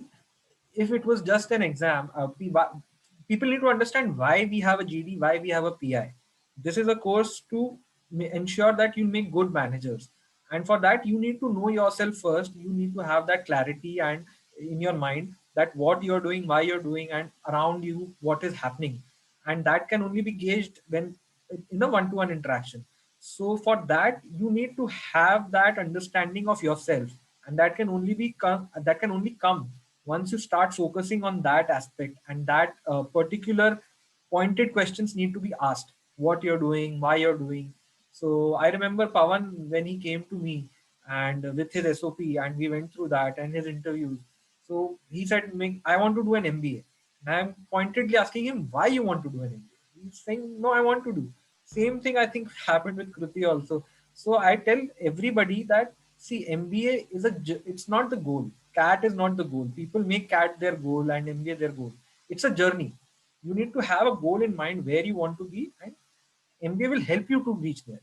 if it was just an exam, people need to understand why we have a GD, why we have a PI. This is a course to ensure that you make good managers. And for that, you need to know yourself first. You need to have that clarity and in your mind, that what you're doing, why you're doing, and around you, what is happening. And that can only be gauged when in a one-to-one interaction. So for that, you need to have that understanding of yourself, and that can only come once you start focusing on that aspect, and that particular pointed questions need to be asked: what you're doing, why you're doing. So I remember Pawan, when he came to me and with his SOP, and we went through that and his interviews. So he said, I want to do an MBA. And I'm pointedly asking him, why you want to do an MBA? He's saying, no, I want to do. Same thing I think happened with Kruti also. So I tell everybody that, see, MBA it's not the goal. CAT is not the goal. People make CAT their goal and MBA their goal. It's a journey. You need to have a goal in mind where you want to be, and MBA will help you to reach there.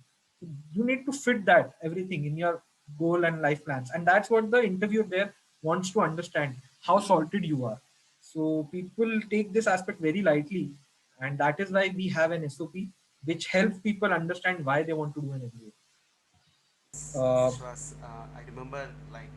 You need to fit that everything in your goal and life plans, and that's what the interviewer there wants to understand, how sorted you are. So people take this aspect very lightly, and that is why we have an SOP which helps people understand why they want to do an MBA. I remember like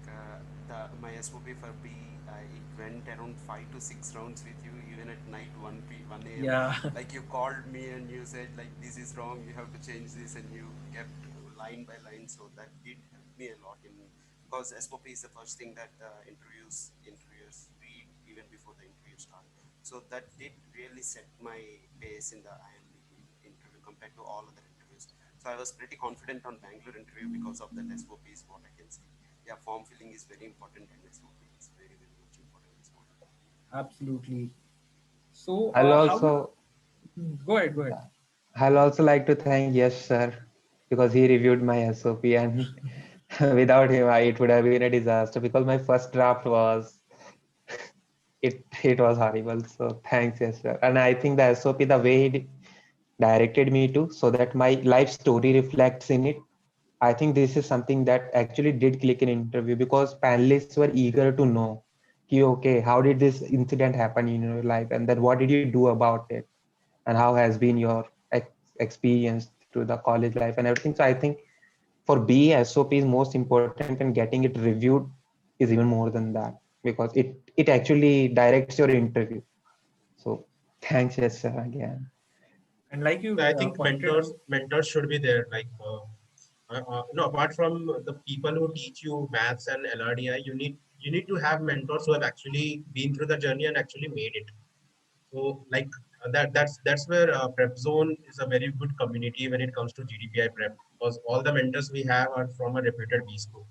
my SOP for B, it went around 5 to 6 rounds with you, even at night 1 a.m. Yeah. Like you called me and you said like, this is wrong, you have to change this, and you kept line by line. So that did help me a lot, because SOP is the first thing that interviewers read even before the interview starts. So that did really set my pace in the IMB interview compared to all other interviews. So I was pretty confident on Bangalore interview because of that SOP is what I can say. Yeah, form filling is very important, and SOP is very, very much important as well. Absolutely. So I'll also go ahead. I'll also like to thank Yash sir, because he reviewed my SOP, and without him, it would have been a disaster, because my first draft was it was horrible. So thanks, Yash sir. And I think the SOP, the way he directed me to, so that my life story reflects in it, I think this is something that actually did click in interview, because panelists were eager to know okay, how did this incident happen in your life, and then what did you do about it, and how has been your experience through the college life and everything. So I think for B, SOP is most important, and getting it reviewed is even more than that, because it actually directs your interview. So thanks, yes, sir, again. And like you I think pointed out, mentors should be there. Like, no, apart from the people who teach you maths and LRDI, you need to have mentors who have actually been through the journey and actually made it. So like that's where Prep Zone is a very good community when it comes to GDPI prep, because all the mentors we have are from a reputed B school,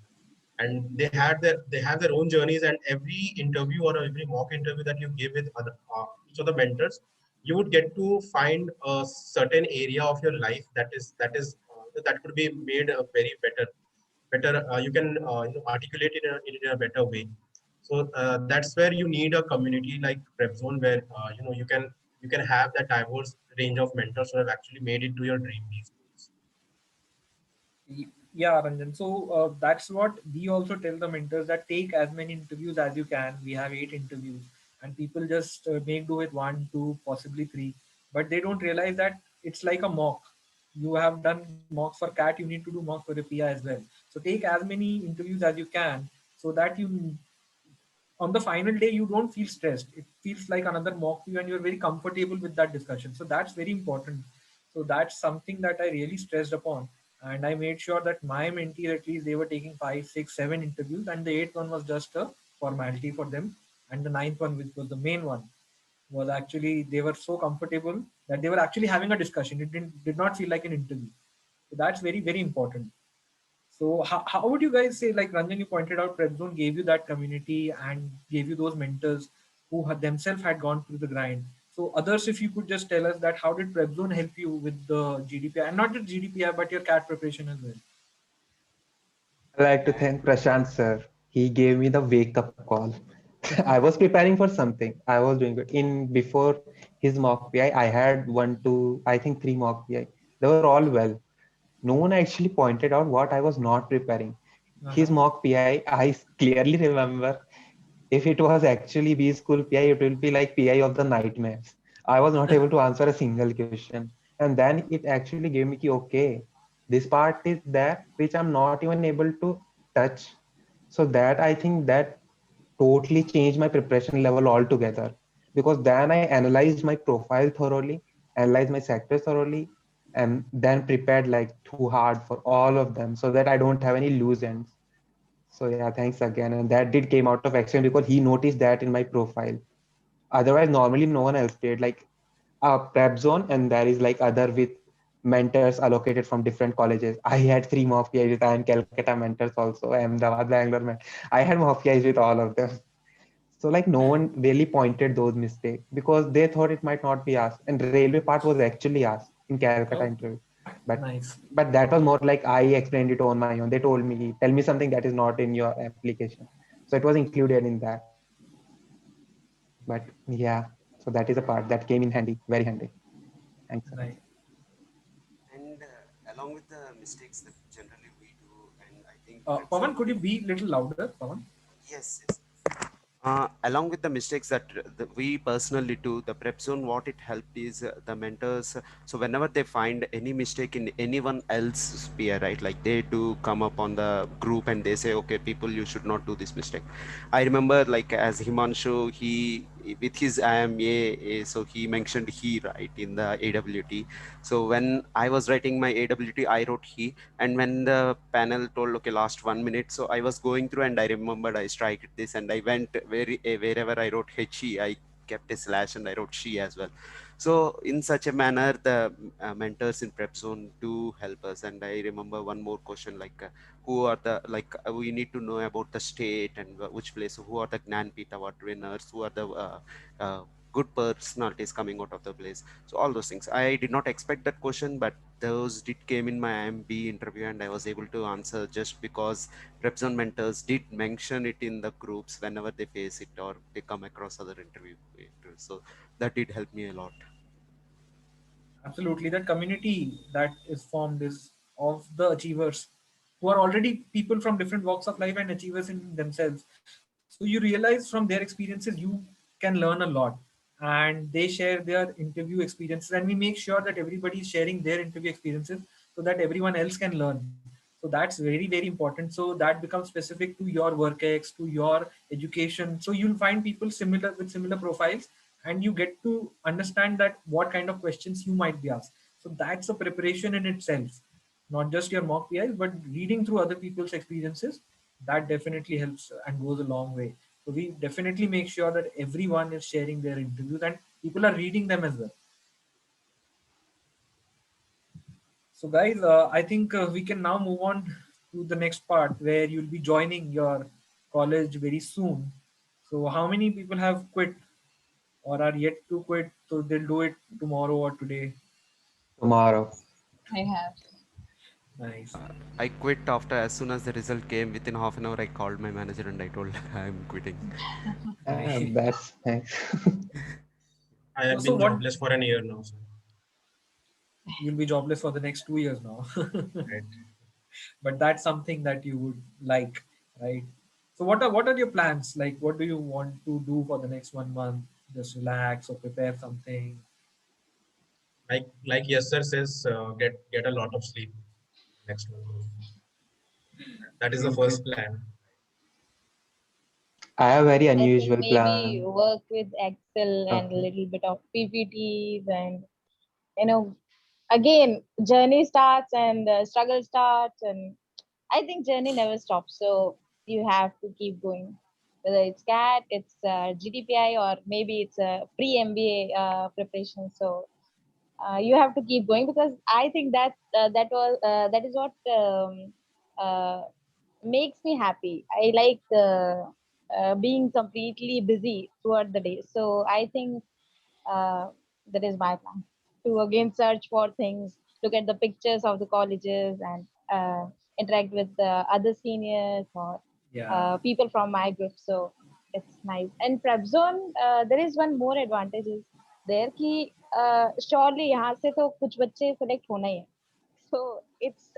and they have their own journeys, and every interview or every mock interview that you give with other each of the mentors, you would get to find a certain area of your life that could be made very better. You can articulate it in a better way. So that's where you need a community like PrepZone, where you can have that diverse range of mentors who have actually made it to your dream B schools. yeah, Ranjan. So that's what we also tell the mentors, that take as many interviews as you can. We have 8 interviews, and people just make do with 1, 2, possibly 3, but they don't realize that it's like a mock. You have done mocks for CAT, you need to do mocks for your PI as well. So take as many interviews as you can, so that you, on the final day, you don't feel stressed. It feels like another mock to you, and you're very comfortable with that discussion. So that's very important. So that's something that I really stressed upon, and I made sure that my mentees, at least, they were taking 5, 6, 7 interviews, and the eighth one was just a formality for them, and the ninth one, which was the main one, was actually, they were so comfortable that they were actually having a discussion. It did not feel like an interview. So that's very, very important. So how would you guys say, like Ranjan, you pointed out PrepZone gave you that community and gave you those mentors who had themselves had gone through the grind. So others, if you could just tell us that how did PrepZone help you with the GDPR, and not just GDPR, but your CAT preparation as well? I'd like to thank Prashant sir. He gave me the wake up call. I was preparing for something. I was doing good. In before his mock PI, I had one, two, I think three mock PI. They were all well. No one actually pointed out what I was not preparing. His Uh-huh. mock PI, I clearly remember, if it was actually B school PI, it will be like PI of the nightmares. I was not able to answer a single question. And then it actually gave me, okay, this part is that which I'm not even able to touch. So that, I think that totally changed my preparation level altogether, because then I analyzed my profile thoroughly, analyzed my sector thoroughly, and then prepared like too hard for all of them, so that I don't have any loose ends. So yeah, thanks again. And that did came out of action because he noticed that in my profile. Otherwise, normally no one else did. Like a prep zone, and there is like other with mentors allocated from different colleges. I had 3 mock PIs with IIM Calcutta mentors also, Ahmedabad, Bangalore. I had mock PIs with all of them. So like no one really pointed those mistakes because they thought it might not be asked. And railway part was actually asked in Calcutta Oh, interview. But nice. but that was more like I explained it on my own. They told me, tell me something that is not in your application. So it was included in that. But yeah, so that is a part that came in handy, very handy. Thanks. Nice. And along with the mistakes that generally we do, and I think Pawan, PrepZone, could you be a little louder, Pawan? yes, yes. Along with the mistakes that we personally do, the prep zone, what it helped is the mentors. So whenever they find any mistake in anyone else's peer, right, like they do come up on the group and they say, okay, people, you should not do this mistake. I remember, like, as Himanshu, he with his IMA, so he mentioned he, right, in the AWT. So when I was writing my AWT, I wrote he, and when the panel told, okay, last 1 minute, so I was going through and I remembered I striked this and I went wherever I wrote he, I kept a slash and I wrote she as well. So in such a manner, the mentors in prep zone do help us. And I remember one more question, like who are the, like we need to know about the state and which place, who are the Gnanpith Award winners, who are the good personalities coming out of the place. So all those things, I did not expect that question, but those did came in my IMB interview and I was able to answer just because PrepZone mentors did mention it in the groups whenever they face it or they come across other interviews. So that did help me a lot. Absolutely. That community that is formed is of the achievers who are already people from different walks of life and achievers in themselves. So So you realize from their experiences you can learn a lot, and they share their interview experiences, and we make sure that everybody is sharing their interview experiences so that everyone else can learn. So that's very, very important. So that becomes specific to your work ex, to your education. So you'll find people similar with similar profiles, and you get to understand that what kind of questions you might be asked. So that's a preparation in itself, not just your mock PIs, but reading through other people's experiences. That definitely helps and goes a long way. So we definitely make sure that everyone is sharing their interviews and people are reading them as well. So guys, I think we can now move on to the next part where you'll be joining your college very soon. So how many people have quit or are yet to quit? So they'll do it tomorrow or today. Tomorrow. I have. Nice. I quit after as soon as the result came. Within half an hour, I called my manager and I told I'm quitting. Nice. That's nice. I have So been what, jobless for an year now. So, you'll be jobless for the next 2 years now. right. But that's something that you would like, right? So what are your plans? Like, what do you want to do for the next 1 month? Just relax or prepare something? Like yes sir says, get a lot of sleep next month. That is the Okay. first plan. I have a very I think unusual maybe plan. work with Excel and a Okay. little bit of PPTs, and you know, again, journey starts and struggle starts, and I think journey never stops. So you have to keep going, whether it's CAT, it's GDPI, or maybe it's a pre-MBA preparation. So you have to keep going, because I think that is what uh, makes me happy. I like being completely busy throughout the day. So I think uh, that is my plan, to again search for things, look at the pictures of the colleges, and interact with the other seniors or Yeah. people from my group. So it's nice. And prep zone, there is one more advantage is there कि surely यहाँ से तो कुछ बच्चे select होना ही है. So it's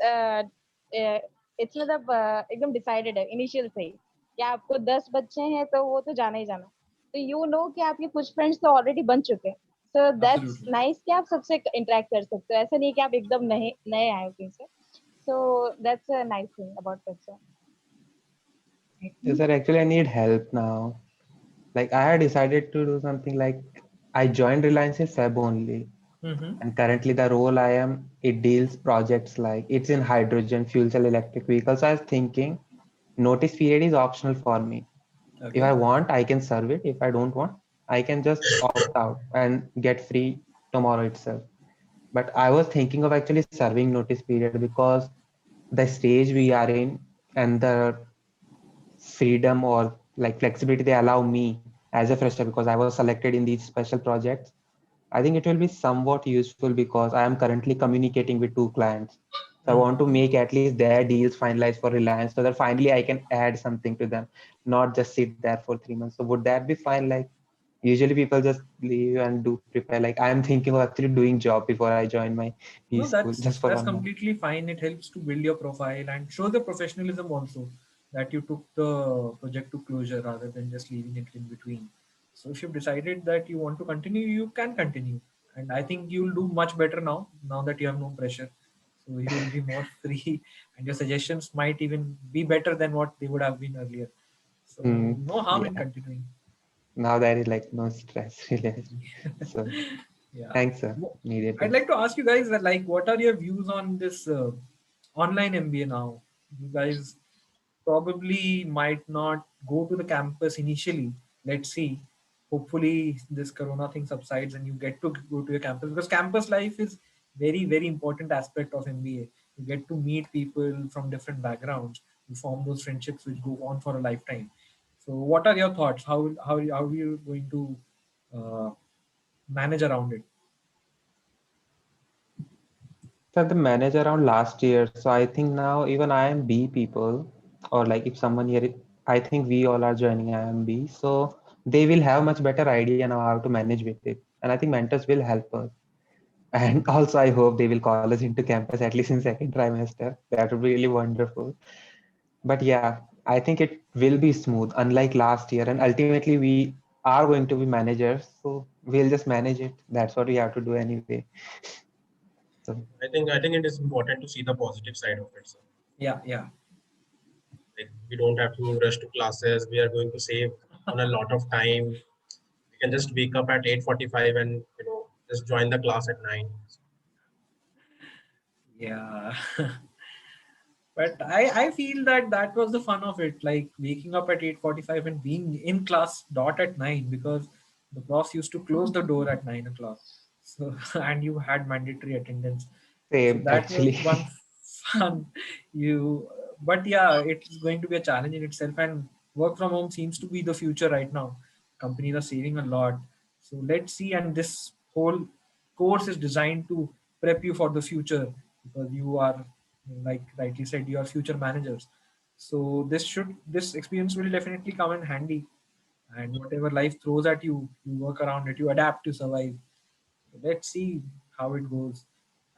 मतलब एकदम डिसाइडेड है इनिशियल से ही कि आपको 10 बच्चे हैं तो वो तो जाना ही जाना. तो यू नो कि आपके कुछ फ्रेंड्स तो ऑलरेडी बन चुके हैं. So that's Absolutely. नाइस कि आप सबसे इंटरेक्ट कर सकते हो. ऐसा नहीं कि आप एकदम नए नए आए हो कहीं से. So that's a nice thing about that. Yes, sir, actually, I need help now. Like, I had decided to do something like I joined Reliance in Feb only. Mm-hmm. And currently, the role I am, it deals projects like it's in hydrogen, fuel cell, electric vehicles. I was thinking notice period is optional for me. If Okay. I want, I can serve it. If I don't want, I can just opt out and get free tomorrow itself. But I was thinking of actually serving notice period because the stage we are in and the freedom or like flexibility they allow me as a fresher, because I was selected in these special projects, I think it will be somewhat useful because I am currently communicating with 2 clients. So I want to Mm-hmm. make at least their deals finalized for Reliance so that finally I can add something to them, not just sit there for 3 months. So would that be fine? Like usually people just leave and do prepare. Like I'm thinking of actually doing job before I join my B No, school that's just for that's 1 month. completely fine. It helps to build your profile and show the professionalism also, that you took the project to closure rather than just leaving it in between. So if you've decided that you want to continue, you can continue. And I think you'll do much better now that you have no pressure. So you will be more free, and your suggestions might even be better than what they would have been earlier. So Hmm. no harm in Yeah. continuing. Now there is like no stress really. So Yeah. thanks, sir. Needed I'd it. like to ask you guys that, like, what are your views on this online MBA now? You guys probably might not go to the campus initially. Let's see. Hopefully, this Corona thing subsides and you get to go to your campus, because campus life is very, very important aspect of MBA. You get to meet people from different backgrounds. You form those friendships which go on for a lifetime. So, what are your thoughts? How are you going to uh, manage around it? So the manager around last year. So I think now even IMB people, or like if someone here, I think we all are joining IMB. So they will have much better idea now how to manage with it. And I think mentors will help us. And also I hope they will call us into campus at least in second trimester. That would be really wonderful. But yeah, I think it will be smooth, unlike last year. And ultimately, we are going to be managers, so we'll just manage it. That's what we have to do anyway. So I think it is important to see the positive side of it. So, Yeah, yeah. like, we don't have to rush to classes. We are going to save on a lot of time. We can just wake up at 8:45 and just join the class at 9. Yeah. But I feel that that was the fun of it, like waking up at 8:45 and being in class dot at 9, because the boss used to close the door at 9 o'clock. So and you had mandatory attendance. So same, that was actually. one fun. You, but yeah, it's going to be a challenge in itself. And work from home seems to be the future right now. Companies are saving a lot. So let's see. And this whole course is designed to prep you for the future, because you are, like rightly said, you are future managers. So this experience will definitely come in handy. And whatever life throws at you, you work around it, you adapt to survive. Let's see how it goes.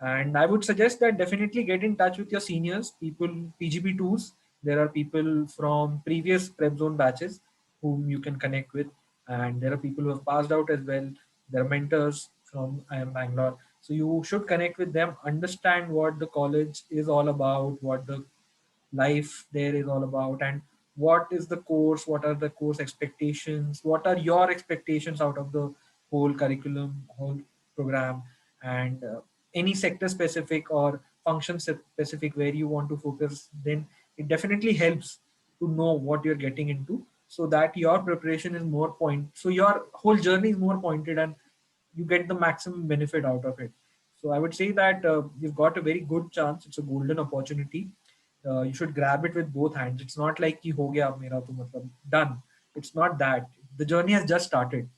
And I would suggest that definitely get in touch with your seniors, people, PGP2s. There are people from previous prep zone batches whom you can connect with, and there are people who have passed out as well. There are mentors from IIM Bangalore, so you should connect with them, understand what the college is all about, what the life there is all about, and what is the course, what are the course expectations, what are your expectations out of the whole curriculum, whole program, and any sector specific or function specific where you want to focus. Then it definitely helps to know what you're getting into, so that your preparation is more so your whole journey is more pointed, and you get the maximum benefit out of it. So I would say that you've got a very good chance. It's a golden opportunity. You should grab it with both hands. It's not like कि हो गया अब मेरा तो मतलब done. It's not that. The journey has just started,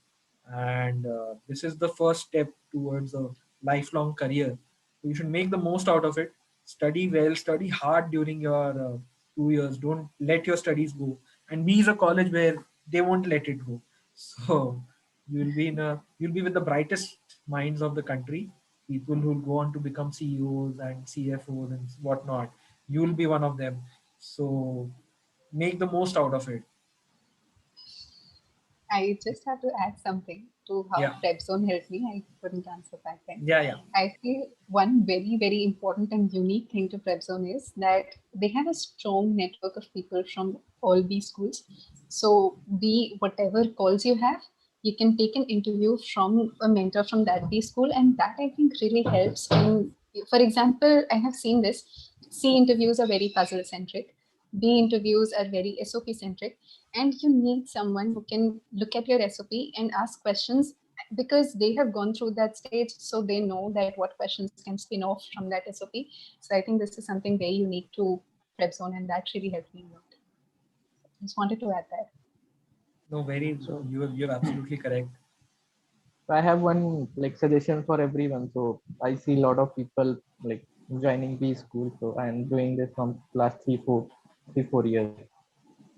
and this is the first step towards a lifelong career. So you should make the most out of it. Study well, study hard during your 2 years. Don't let your studies go. And B is a college where they won't let it go. So you'll be with the brightest minds of the country. People who will go on to become CEOs and CFOs and whatnot. You'll be one of them. So make the most out of it. I just have to add something to how Yeah, Prep Zone helped me. I couldn't answer back then. yeah, yeah. I feel one very, very important and unique thing to Prep Zone is that they have a strong network of people from all these schools. So, be whatever calls you have, you can take an interview from a mentor from that B school, and that I think really helps. For example, I have seen this. C interviews are very puzzle centric. B interviews are very SOP centric, and you need someone who can look at your SOP and ask questions because they have gone through that stage, so they know that what questions can spin off from that SOP. So I think this is something very unique to PrepZone, and that really helped me a lot. Just wanted to add that. No, very, So you're absolutely correct. I have one like suggestion for everyone. So I see a lot of people like joining B school. So I'm doing this from last 3-4 years.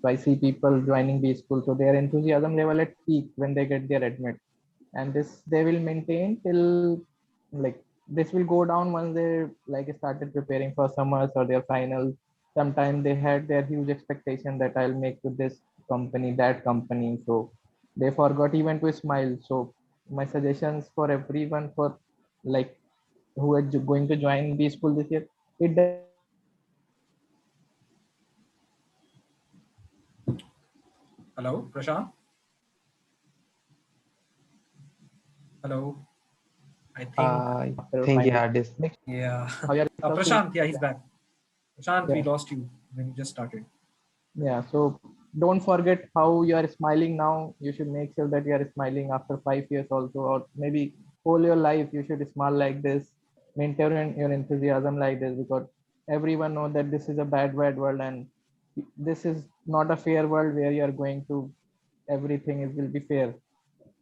So I see people joining B school. So their enthusiasm level at peak when they get their admit, and this they will maintain till like this will go down once they like started preparing for summers or their finals. Sometimes they had their huge expectation that I'll make to this company, that company. So they forgot even to smile. So my suggestions for everyone for like who are going to join B school this year, it doesn't matter if you are Hello, Prashant. Hello. I think, I after think, finals. yeah, this. Make yeah. how yourself to Prashant, yeah, he's back. Prashant, we yeah. lost you when you just started. Yeah, so don't forget how you are smiling now. You should make sure that you are smiling after 5 years also, or maybe whole your life. You should smile like this, maintain your enthusiasm like this, because everyone know that this is a bad world, and this is not a fair world where you are going to everything is will be fair.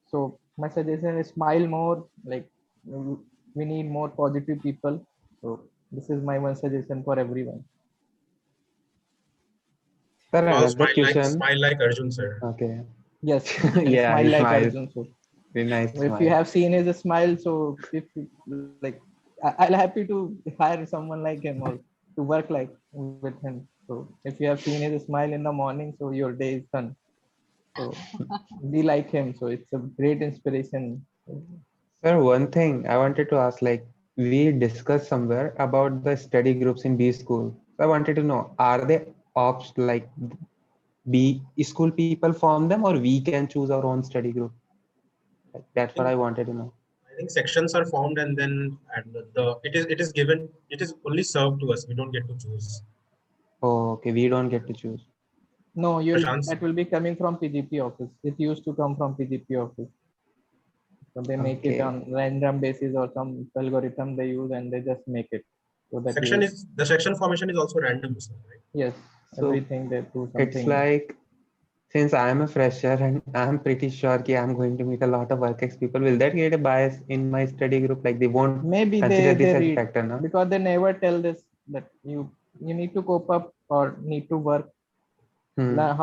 So my suggestion is smile more. Like we need more positive people. So this is my one suggestion for everyone. Sir, Wow, another question. smile like Arjun sir. Okay. Yes, and Yeah, smile he like smiles. Arjun. So Very nice if you smile. have seen his smile, so if like I'll happy to hire someone like him or to work like with him. So if you have seen his smile in the morning, so your day is done. So be like him. So it's a great inspiration. Sir, one thing I wanted to ask, like we discussed somewhere about the study groups in B school. So I wanted to know, are they ops like B school people form them, or we can choose our own study group? Like, that's what I wanted to know. I think sections are formed and then it is given, it is only served to us. We don't get to choose. Oh, okay, we don't get to choose. No, Prashant? that will be coming from PGP office. It used to come from PGP office. So they make it Okay. on random basis or some algorithm they use and they just make it. So that Section you, is the section formation is also random, right? yes, So everything they do it's something. like, since I'm a fresher and I'm pretty sure that I'm going to meet a lot of WorkX people, will that create a bias in my study group? Like they won't Maybe consider this they as a read factor, no? because they never tell this that you need to cope up or need to work learn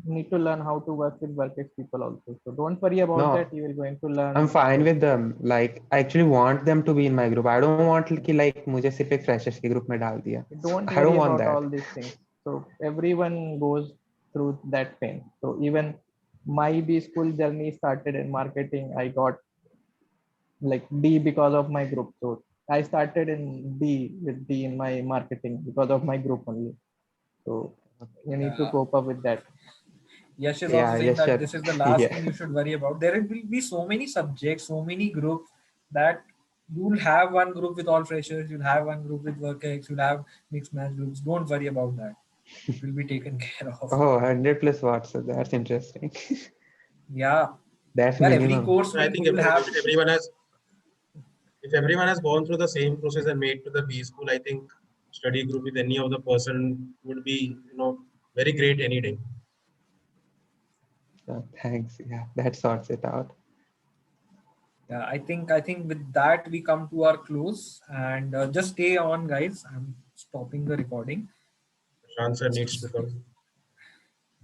need to learn how to work with WorkX people also. So don't worry about No, that. You are going to learn. I'm fine So with them. Like I actually want them to be in my group. I don't want कि like मुझे सिर्फ एक freshers के group में डाल दिया. don't I worry don't want about all that. these things. So everyone goes through that pain. So even my B school journey started in marketing. I got like D because of my group. So I started in D with D in my marketing because of my group only. So you need to cope up with that. Yash is also Yeah, saying yes, that sure. this is the last Yeah. thing you should worry about. There will be so many subjects, so many groups that you'll have one group with all freshers, you'll have one group with WorkX, you'll have mixed match groups. Don't worry about that. It will be taken care of. Oh, 100 plus watts. So that's interesting. Yeah. That's Yeah, every minimum. course I will think you will have. if everyone has gone through the same process and made to the B school, I think study group with any of the person would be, very great any day. So, thanks. Yeah, that sorts it out. Yeah, I think with that we come to our close and just stay on, guys. I'm stopping the recording. Prashant sir needs to come.